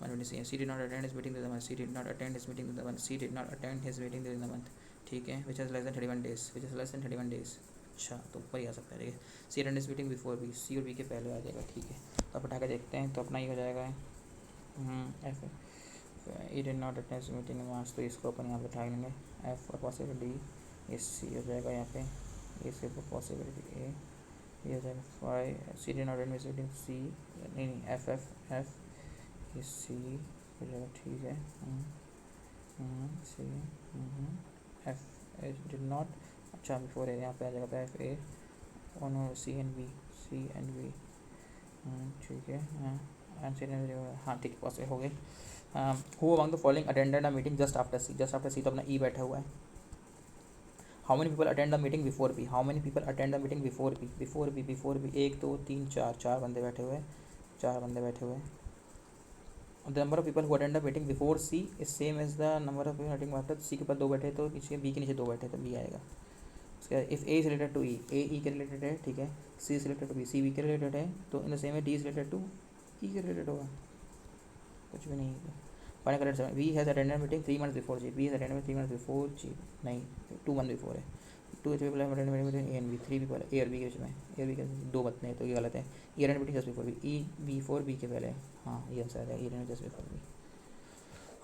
120 C did not attend his meeting during the month, C did not attend his meeting during the month, C did not attend his meeting during the month, ठीक है। which is less than 31 days, which is less than 31 days, अच्छा तो ऊपर ही आ सकता है, ठीक है। C attend his meeting before B, C और B के पहले आ जाएगा, ठीक है। तो आप उठा के देखते हैं, तो अपना ये हो जाएगा F, E did not attend his meeting in March, तो इसको अपन यहाँ पे उठा लेंगे, F और पॉसिबिलिटी, ये C हो जाएगा यहाँ पे, ये सिर्फ पॉसिबिलिटी A, ये हो जाएगा 5, C did not attend his meeting, C नहीं F ये C हो जाएगा, ठीक है। C F डिड नॉट, अच्छा बिफोर है यहाँ पे आ जाएगा, तो FA on C and B, C and B, ठीक है। हाँ ठीक है, पास हो गए। Who among the following attended a meeting just after C, just after C तो अपना E बैठा हुआ है। How many people attend the meeting before B, how many people attend the meeting before B, before B 1 2 3 4, 4 बंदे बैठे हुए हैं, 4 बंदे बैठे हुए हैं। The number of people who attend the meeting before C is same as the number of people attending after C के ऊपर 2 बैठे तो नीचे B के नीचे 2 बैठे तो B आएगा। उसके बाद if A is related to E, A E के रिलेटेड है, ठीक है। C is related to B, C B के रिलेटेड है, तो इन द सेम है D is related to E के रिलेटेड होगा, कुछ भी नहीं है। फाइनल करेक्ट समय, B has attended meeting 3 months before G, B has attended 3 months before G, नहीं 2 months before है। 2 people have attended meeting A and B, 3 people A और B के बीच में, A और B के 2 बतने हैं तो ये गलत है। E attended meeting just before B, E before B के पहले, हाँ ये आंसर आ जाएगा, E attended just before B।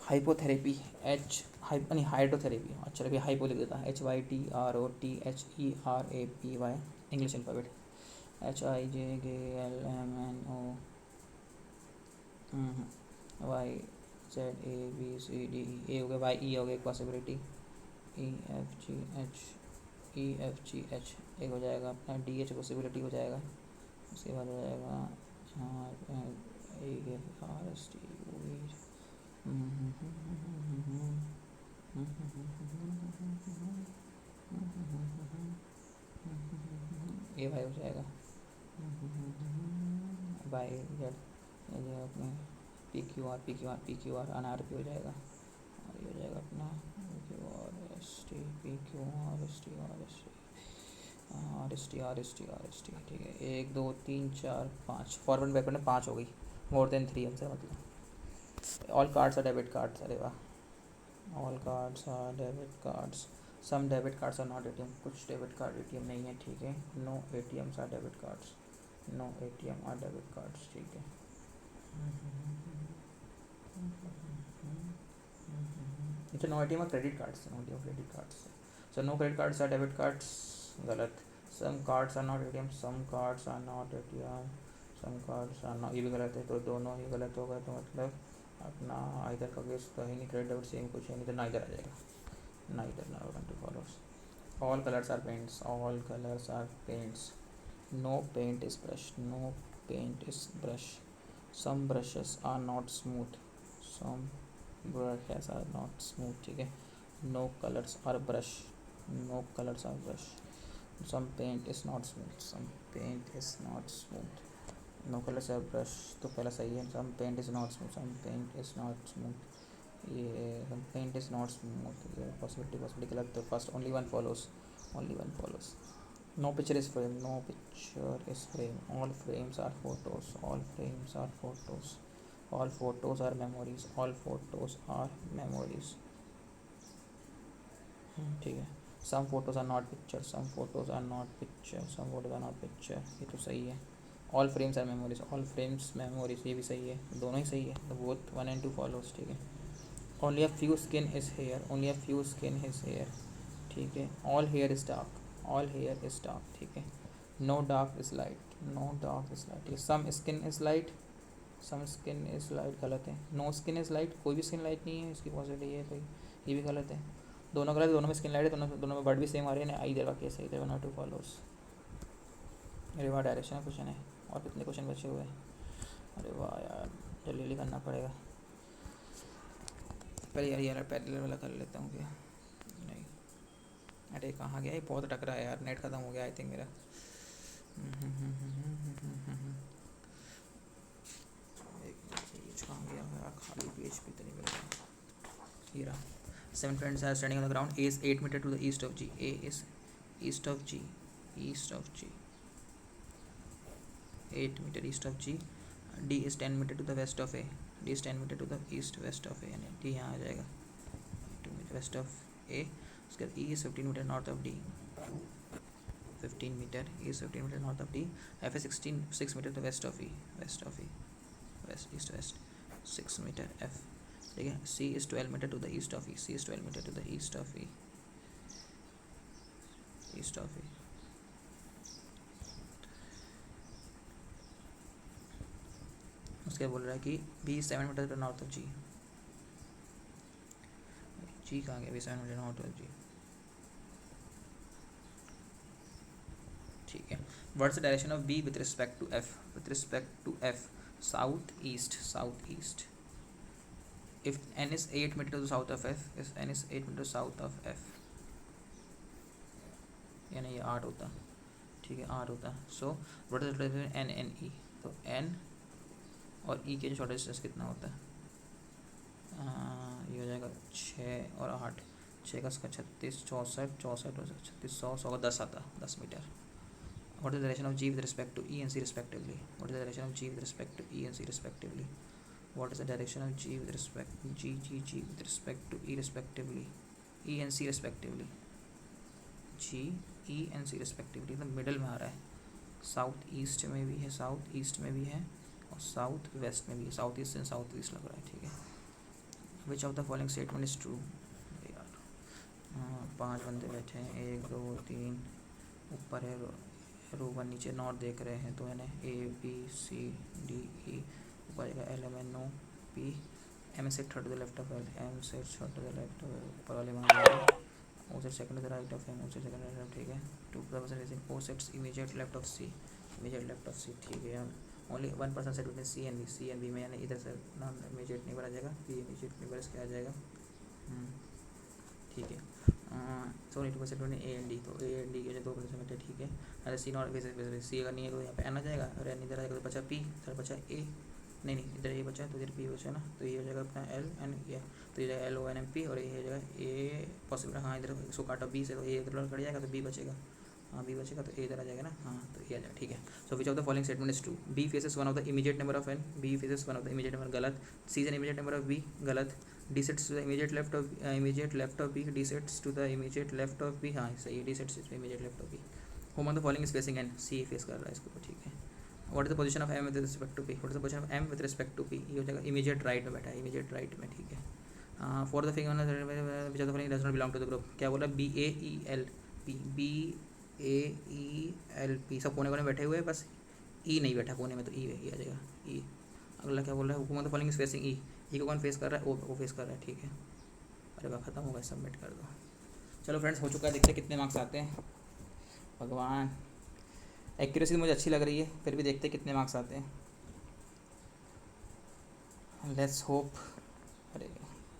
हाइपोथेरेपी नहीं हाइड्रोथेरेपी, अच्छा लगे हाइपो लिख देता है, HYTROTHERAPY, English alphabet, HIJKLMNO YZABCDE, ए हो गया, YE हो गया एक पॉसिबिलिटी, EFGH एक हो जाएगा अपना, DH पॉसिबिलिटी हो जाएगा। उसके बाद हो जाएगा AFRST, ये वाई हो जाएगा, वाई जेड, ये अपने पी क्यू आर अनार पी हो जाएगा, और ये हो जाएगा अपना Q R S T, P Q R S T, R S T, R S T, R S T, R S T. ठीक है, 1 2 3 4 5, फॉरवर्ड बैकवर्ड में 5 हो गई, मोर देन 3 आंसर मतलब। All cards are debit cards, अरे वाह, all cards are debit cards, some debit cards are not ATM, कुछ डेबिट कार्ड एटीएम नहीं है। ठीक है, no ATMs are debit cards, no ATM are debit cards. ठीक है, अच्छा no ATM are credit cards, no ATM credit cards, so no credit cards are debit cards, गलत। Some cards are not ATM, some cards are not ATM, some cards are not, ये भी गलत है, तो दोनों ही गलत हो गए। तो मतलब अपना इधर का केस तो है नहीं, क्रेडिट डेबिट सेम कुछ है नहीं, तो ना इधर आ जाएगा, neither now going to follows. All colors are paints, all colors are paints, no paint is brush, no paint is brush, some brushes are not smooth, some brushes are not smooth। ठीक है, no colors are brush, no colors are brush, some paint is not smooth, some paint is not smooth, no colors are brush तो पहला सही है, some paint is not smooth, some paint is not smooth, ये पेंट इज़ नॉट स्मूथ, ये पॉसिबिलिटी गलत। तो first only one follows, only one follows. No picture is frame, no picture is frame, all frames are photos, all frames are photos, all photos are memories, all photos are memories. ठीक है, some photos are not picture, some photos are not picture, some photos are not picture, ये तो सही है। All frames are memories, all frames memories, ये भी सही है, दोनों ही सही है, तो बोथ 1 and 2 फॉलोज। ठीक है, only a few skin is hair, only a few skin is hair। ठीक है, all hair is dark, all hair is dark। ठीक है, no dark is light, no dark is light। ठीक है, some skin is light, some skin is light, गलत है। no skin is light, कोई भी स्किन लाइट नहीं है, इसकी पॉसिबिलिटी ये है भाई, ये भी गलत है, दोनों गलत है, दोनों में स्किन लाइट है, दोनों में वर्ड भी सेम आ रही है ना, आई देर का केस है, इधर 1 or 2 फॉलोज। अरे वाह, डायरेक्शन क्वेश्चन है, और कितने क्वेश्चन बचे हुए हैं, अरे वाह यार, जल्दी जल्दी करना पड़ेगा। पहले यार पैरेलल वाला कर लेता हूँ क्या, नहीं, अरे कहाँ गया, ये बहुत अटक रहा है यार, नेट ख़त्म हो गया आई थिंक मेरा। एक मिनट, कहाँ गया यार, खाली पेज पे तो नहीं मिल रहा, ये रहा। 7 friends are standing on the ground, A is 8 meter to the east of G, A is east of G, east of G, 8 meter east of G, D is 10 meter to the west of A, D is 10 meter to the east west of A, यानी D यहाँ आ जाएगा 2 meter west of A। उसके बाद E is 15 meter north of D, 15 meter, E is 15 meter north of D, F is 6 meter to the west of E, west of E, west, east west, 6 meter F। ठीक है, C is 12 meter to the east of E, C is 12 meter to the east of E, east of E। उसके बोल रहा है कि B is 7 meter to the north of G, G कहाँ गया, B 7 meter north of G। ठीक है, what's the direction of B with respect to F, with respect to F, south east, south east. if n is 8 meter to the south of F, if n is 8 meter south of F, यानी ये 8 होता, ठीक है 8 होता। So what is the difference n N E, तो n और e के जो शॉर्ट डिस्टेंस कितना होता है, ये हो जाएगा 6 और 8, 6 का 36, 64, 64 36, 100 का 10 आता, 10 metre. What is the direction of G with respect to E and C respectively? What is the direction of G with respect to E and C respectively? What is the direction of G with respect G with respect to E respectively, E and C respectively, G E and C respectively, तो मिडल में आ रहा है, साउथ ईस्ट में भी है, साउथ ईस्ट में भी है और साउथ वेस्ट में भी है, south east and south east लग रहा है। ठीक है, which of the following statement is true, यार 5 बंदे बैठे हैं, 1 2 3, ऊपर है रो 1, नीचे नॉर्थ देख रहे हैं, तो है ना A B C D E, ऊपर L M N O P, M से third to the left of L, M से third to the left of ऊपर वाले मान लीजिए, O से second to the right of M, O से सेकंड टू द राइट, ठीक है। 2 person racing, O sets immediate left of C, immediate left of C, ठीक है। Only 1 person set between C and B, C and B में यानी इधर से नॉन इमीडिएट नहीं बना जाएगा, B इमीडिएट नहीं बरस के आ जाएगा। ठीक है। सॉरी 2% ए एंड डी, तो ए एंड डी के जो 2% बैठे, ठीक है। अरे सी नॉट सी अगर नहीं है तो यहाँ पे एन आ जाएगा, और एन इधर आएगा तो बचा पी, इधर बचा ए, नहीं इधर ए बचा तो इधर पी बचा ना, तो ये हो जाएगा अपना एल एन ए, तो ये जाएगा L O N M P, और ये हो जाएगा ए पॉसिबल, हाँ इधर इसको काटा बी से तो ए इधर कट जाएगा तो बी बचेगा, हाँ बी बचेगा तो ए इधर आ जाएगा ना, हाँ तो ए आ जाएगा, ठीक है। So which of the following statement is true? B faces one of the immediate number of N, B faces one of the immediate number, गलत। C is an immediate number of B, गलत। D sits to the immediate left of B, D sits to the immediate left of B, हाँ सही है, D sits to immediate left of B. Whom of the following is facing N, C face कर रहा है इसको, ठीक है। What is the position of M with respect to P? What is the position of M with respect to P? ये हो जाएगा इमीडिएट राइट में बैठा है, इमीडिएट राइट में, ठीक है। For the figure which of the following does not belong to the group? क्या बोला? B A E L P, B A E L P, सब कोने कोने बैठे हुए हैं, बस ई नहीं बैठा कोने में, तो ई आ जाएगा ई। अगला क्या बोल रहा है? हुकूमत फॉलोइंग इज फेसिंग ई, ई को कौन फेस कर रहा है? ओ फेस कर रहा है, ठीक है। अरे वाह खत्म हो गया, सबमिट कर दो। चलो फ्रेंड्स हो चुका है, देखते हैं कितने मार्क्स आते हैं। भगवान, एक्यूरेसी मुझे अच्छी लग रही है, फिर भी देखते हैं कितने मार्क्स आते हैं। Let's hope. अरे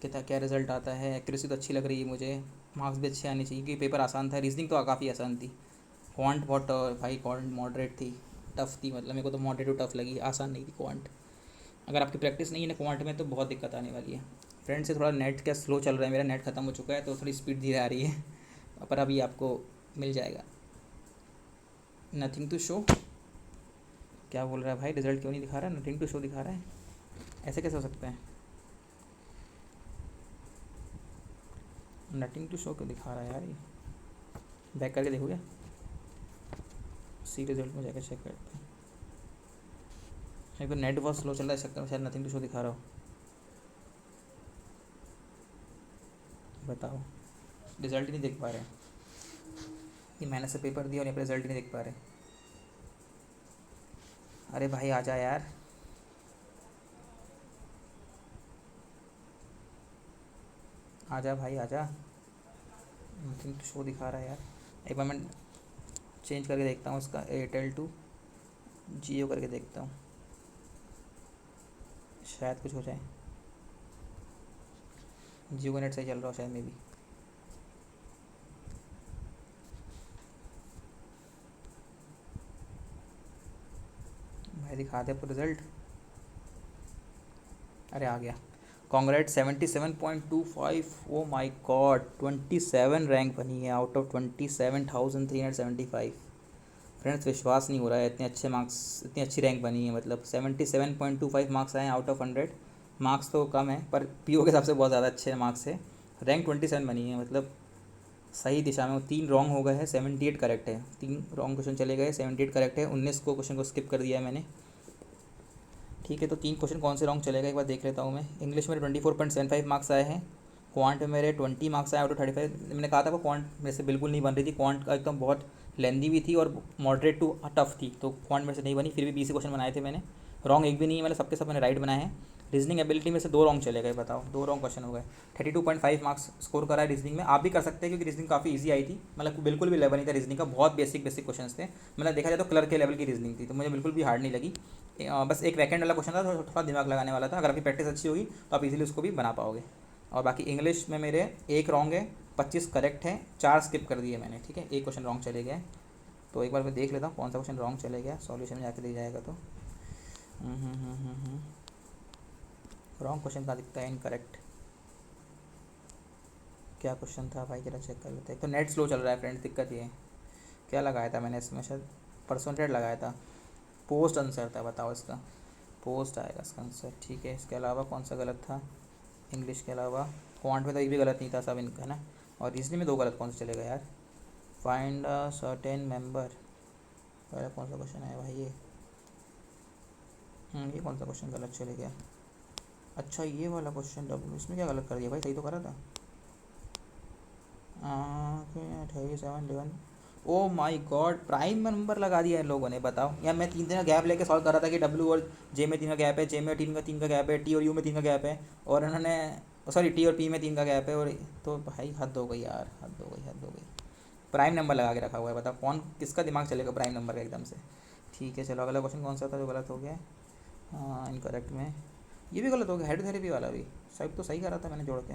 कितना क्या रिजल्ट आता है। एक्यूरेसी तो अच्छी लग रही है मुझे, मार्क्स भी अच्छे आने चाहिए क्योंकि पेपर आसान था। रीजनिंग तो काफ़ी आसान थी, क्वांट बहुत भाई क्वांट मॉडरेट थी, टफ थी, मतलब मेरे को तो मॉडरेट टू टफ लगी, आसान नहीं थी क्वांट। अगर आपकी प्रैक्टिस नहीं है ना क्वांट में तो बहुत दिक्कत आने वाली है। फ्रेंड से थोड़ा नेट क्या स्लो चल रहा है, मेरा नेट ख़त्म हो चुका है तो थोड़ी स्पीड धीरे आ रही है, पर अभी आपको मिल जाएगा। नथिंग टू शो, क्या बोल रहा है भाई? रिजल्ट क्यों नहीं दिखा रहा है? नथिंग टू शो दिखा रहा है, ऐसे कैसे हो सकता है? नथिंग टू शो क्यों दिखा रहा है यार? ये बैक करके देखो क्या, सी रिजल्ट में जाकर चेक करते हैं। एक तो नेट बहुत स्लो चल रहा है, चक्कर में शायद नथिंग टू शो दिखा रहा हो। बताओ, रिजल्ट ही नहीं देख पा रहे हैं। ये मैंने से पेपर दिया और यहाँ पर रिजल्ट ही नहीं देख पा रहे। अरे भाई आ जा यार, आजा भाई आजा, नथिंग टू शो दिखा रहा है यार। एक बार मैं चेंज करके देखता हूँ इसका, एयरटेल टू जियो करके देखता हूँ, शायद कुछ हो जाए। जियो का नेट सही चल रहा हो शायद, मे बी। भाई दिखा दे आपको रिजल्ट। अरे आ गया, कॉन्ग्रेट 77.25। ओ माई गॉड, 27 रैंक बनी है आउट ऑफ 27,375। फ्रेंड्स विश्वास नहीं हो रहा है, इतने अच्छे मार्क्स, इतनी अच्छी रैंक बनी है, मतलब 77.25 मार्क्स आए आउट ऑफ 100। मार्क्स तो कम है पर पीओ के हिसाब से बहुत ज़्यादा अच्छे मार्क्स है। रैंक 27 बनी है, मतलब सही दिशा में। 3 रॉन्ग हो गए हैं, 78 करेक्ट है। 3 रॉन्ग क्वेश्चन चले गए, 78 करेक्ट है। 19 को क्वेश्चन को स्किप कर दिया है मैंने, ठीक है। तो 3 क्वेश्चन कौन से रॉन्ग चलेगा एक बार देख लेता हूँ मैं। इंग्लिश में 24.75 मार्क्स आए हैं, क्वांट में मेरे 20 मार्क्स आए आउट ऑफ 35। मैंने कहा था वो क्वांट मेरे से बिल्कुल नहीं बन रही थी, क्वांट का एकदम बहुत लेंदी भी थी और मॉडरेट टू टफ थी, तो क्वांट मेरे से नहीं बनी। फिर भी 20 क्वेश्चन बनाए थे मैंने, रॉन्ग एक भी नहीं है, मतलब सबके सब मैंने राइट बनाए हैं। रीजनिंग एबिलिटी में से 2 रॉन्ग चले गए, बताओ 2 रॉन्ग क्वेश्चन हो गए। 32.5 मार्क्स स्कोर करा है रीजनिंग में। आप भी कर सकते हैं क्योंकि रीजनिंग काफ़ी इजी आई थी, मतलब बिल्कुल भी लेवल नहीं था रीजनिंग का, बहुत बेसिक क्वेश्चन थे। मतलब देखा जाए तो क्लर्क के लेवल की रीजनिंग थी, तो मुझे बिल्कुल भी हार्ड नहीं लगी। बस एक वैकेंड वाला क्वेश्चन था, थोड़ा दिमाग लगाने वाला था। अगर आपकी प्रैक्टिस अच्छी होगी तो आप इजीली उसको भी बना पाओगे। और बाकी इंग्लिश में मेरे 1 रॉन्ग है, 25 करेक्ट है, 4 स्किप कर दिए मैंने, ठीक है। 1 क्वेश्चन रॉन्ग चले गया। तो एक बार मैं देख लेता हूँ कौन सा क्वेश्चन रॉन्ग चले गया, सॉल्यूशन में जाके दिख जाएगा। तो रॉन्ग क्वेश्चन का दिखता है, इनकरेक्ट। क्या क्वेश्चन था भाई, जरा चेक कर लेते हैं। तो नेट स्लो चल रहा है फ्रेंड्स, दिक्कत ये है। क्या लगाया था मैंने इसमें, शायद परसेंटेज लगाया था। पोस्ट आंसर था, बताओ इसका पोस्ट आएगा इसका आंसर, ठीक है। इसके अलावा कौन सा गलत था? इंग्लिश के अलावा क्वांट में तो एक भी गलत नहीं था, सब इनका है ना। और रीजनिंग में 2 गलत कौन से चलेगा यार? फाइंड अ सर्टेन मेंबर, पहले कौन सा क्वेश्चन है भाई ये? ये कौन सा क्वेश्चन गलत चले गया? अच्छा ये वाला क्वेश्चन डब्ल्यू, इसमें क्या गलत कर दिया भाई? सही तो करा था। 27 ओ माई गॉड, प्राइम नंबर लगा दिया इन लोगों ने, बताओ। यार मैं 3 दिन का गैप लेके सॉल्व कर रहा था कि डब्ल्यू और जे में 3 का गैप है, जे में 3 का गैप है, टी और यू में 3 का गैप है, और इन्होंने सॉरी टी और पी में 3 का गैप है। और तो भाई हद हो गई यार, हद हो गई, हद हो गई। प्राइम नंबर लगा के रखा हुआ है, बताओ कौन किसका दिमाग चलेगा प्राइम नंबर का एकदम से। ठीक है चलो, अगला क्वेश्चन कौन सा था जो गलत हो गया? हाँ इनकरेक्ट में ये भी गलत हो गया, हाइड्रोथेरेपी वाला भी सब तो सही करा था मैंने जोड़ के।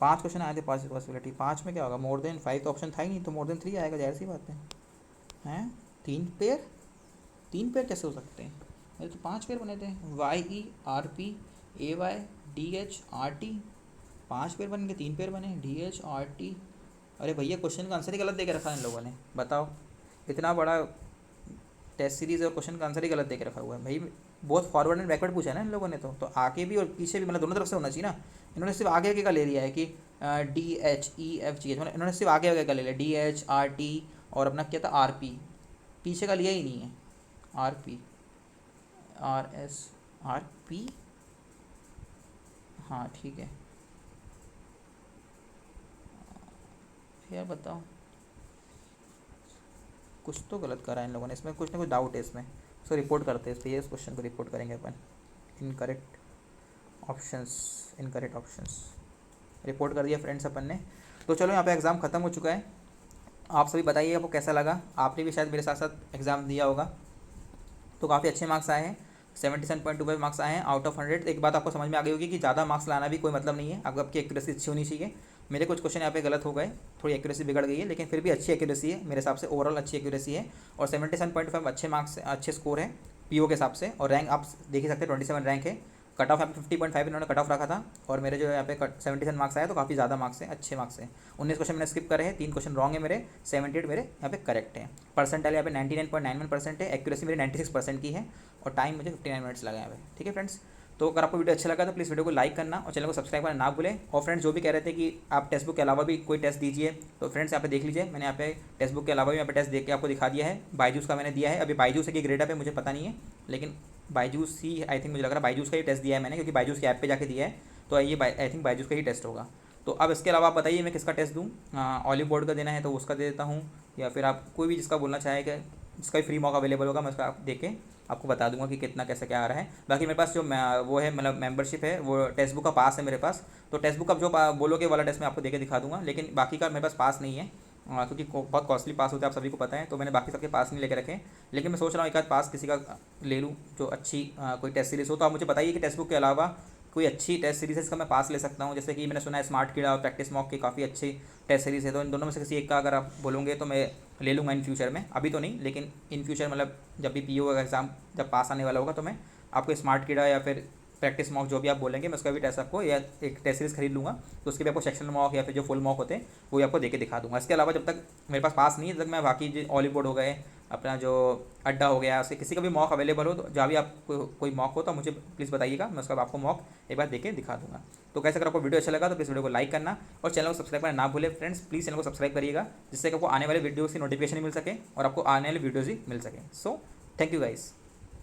5 क्वेश्चन आए थे, 5 पॉसिबिलिटी, 5 में क्या होगा, मोर देन 5 तो ऑप्शन था ही नहीं, तो मोर देन 3 आएगा, जाहिर सी बात है। हैं 3 पेयर, 3 पेयर कैसे हो सकते हैं, मेरे तो 5 पेयर बने थे, YERPAY DH RT, 5 पेयर बन के 3 पेयर बने, DHRT। अरे भैया क्वेश्चन का आंसर ही गलत दे के रखा है इन लोगों ने, बताओ। इतना बड़ा टेस्ट सीरीज़ और क्वेश्चन का आंसर ही गलत दे के रखा हुआ है भाई। बहुत फॉरवर्ड एंड बैकवर्ड पूछा है ना इन लोगों ने, तो आगे भी और पीछे भी, मतलब दोनों तरफ से होना चाहिए ना। इन्होंने सिर्फ आगे आगे का ले लिया है कि DHEFGH, मतलब इन्होंने सिर्फ आगे आगे का ले लिया, DHRT और अपना क्या था RP, पीछे का लिया ही नहीं है। RP RSRP, हाँ ठीक है यार, बताओ कुछ तो गलत करा है इन लोगों ने इसमें, कुछ ना कुछ डाउट है इसमें। इसको रिपोर्ट करते हैं, इस पर इस क्वेश्चन को रिपोर्ट करेंगे अपन। Incorrect options, incorrect options report कर दिया फ्रेंड्स अपन ने। तो चलो यहाँ पे एग्ज़ाम ख़त्म हो चुका है। आप सभी बताइए आपको कैसा लगा, आपने भी शायद मेरे साथ साथ एग्ज़ाम दिया होगा। तो काफ़ी अच्छे मार्क्स आए हैं, 77.25 मार्क्स आए हैं आउट ऑफ 100। एक बात आपको समझ में आ गई होगी कि ज़्यादा मार्क्स लाना भी कोई मतलब नहीं है, अगर आपकी एक्यूरेसी अच्छी होनी चाहिए। मेरे कुछ क्वेश्चन यहाँ पे गलत हो गए, थोड़ी एक्यूरेसी बिगड़ गई है, लेकिन फिर भी अच्छी एक्यूरेसी है मेरे हिसाब से, ओवरऑल अच्छी एक्यूरेसी है। और 77.5 अच्छे मार्क्स, अच्छे स्कोर है पीओ के हिसाब से। और रैंक आप देख ही सकते हैं 27 रैंक है। कट ऑफ यहाँ पे 50.5 इन्होंने कट ऑफ रखा था, और मेरे जो यहाँ पे 77 मार्क्स आए, तो काफ़ी ज़्यादा मार्क्स हैं, अच्छे मार्क्स हैं। 19 क्वेश्चन मैंने स्किप करे हैं, 3 क्वेश्चन रॉन्ग है मेरे, 78 मेरे यहाँ पे करेक्ट है। परसेंटाइल यहाँ पे 99.91% है, एक्यूरेसी मेरी 96% की है, और टाइम मुझे 59 मिनट्स लगा यहाँ पे। ठीक है फ्रेंड्स, तो अगर आपको वीडियो अच्छा लगा तो प्लीज़ वीडियो को लाइक करना और चैनल को सब्सक्राइब करना ना भूलें। और फ्रेंड्स जो भी कह रहे थे कि आप टेक्स्ट बुक के अलावा भी कोई टेस्ट दीजिए, तो फ्रेंड्स यहाँ पे देख लीजिए, मैंने यहाँ पे टेक्स्ट बुक के अलावा भी यहाँ पे टेस्ट देख के आपको दिखा दिया है। बायजूस का मैंने दिया है, अभी बायजूस है कि ग्रेड अप है मुझे पता नहीं है, लेकिन बायजूस ही आई थिंक मुझे लग रहा है बायजूस का ही टेस्ट दिया है मैंने, क्योंकि बायजूस के ऐप पे जाके दिया है, तो ये आई थिंक बायजूस का ही टेस्ट होगा। तो अब इसके अलावा आप बताइए मैं किसका टेस्ट दूँ, ऑलिव बोर्ड का देना है तो उसका दे देता हूँ, या फिर आप कोई भी जिसका बोलना चाहे कि जिसका भी फ्री मॉक अवेलेबल होगा, मैं उसका देख के आपको बता दूंगा कि कितना कैसे क्या आ रहा है। बाकी मेरे पास जो वो है, मतलब मेंबरशिप है, वो टेक्स्ट बुक का पास है मेरे पास, तो टेक्स्ट बुक का जो बोलोगे वाला टेस्ट मैं आपको देके दिखा दूंगा, लेकिन बाकी का मेरे पास पास नहीं है, क्योंकि बहुत कॉस्टली पास होता है, आप सभी को पता है, तो मैंने बाकी सबके पास नहीं लेके रखे। लेकिन मैं सोच रहा हूँ एक आध पास किसी का ले लूँ जो अच्छी कोई टेस्ट सीरीज़ हो। तो आप मुझे बताइए कि टेक्स्ट बुक के अलावा कोई अच्छी टेस्ट सीरीज़ है जिसका मैं पास ले सकता हूँ। जैसे कि मैंने सुना है स्मार्ट कीड़ा और प्रैक्टिस मॉक की काफ़ी अच्छी टेस्ट सीरीज़ है, तो इन दोनों में से किसी एक का अगर आप बोलोगे तो मैं ले लूँगा इन फ्यूचर में, अभी तो नहीं, लेकिन इन फ्यूचर मतलब जब भी पीओ का एग्ज़ाम जब पास आने वाला होगा, तो मैं आपको स्मार्ट कीड़ा या फिर प्रैक्टिस मॉक जो भी आप बोलेंगे, मैं उसका भी टेस्ट आपको, या एक टेस्ट सीरीज़ खरीद लूँगा, तो उसके भी आपको सेक्शनल मॉक या फिर जो फुल मॉक होते हैं वो भी आपको देके दिखा दूँगा। इसके अलावा जब तक मेरे पास नहीं है, तब तक मैं बाकी जो ऑलिव बोर्ड हो गए, अपना जो अड्डा हो गया, उससे किसी का भी मॉक अवेलेबल हो, तो जहाँ भी आपको कोई मॉक हो तो मुझे प्लीज़ बताइएगा, मैं उसका आपको मॉक एक बार देके दिखा दूँगा। तो कैसे अगर आपको वीडियो अच्छा लगा तो प्लीज़ वीडियो को लाइक करना और चैनल को सब्सक्राइब करना ना भूलें फ्रेंड्स, प्लीज़ चैनल को सब्सक्राइब करिएगा, जिससे कि आपको आने वाले वीडियोज़ की नोटिफिकेशन मिल सके और आपको आने वाले वीडियोज़ ही मिल सके। So thank you guys.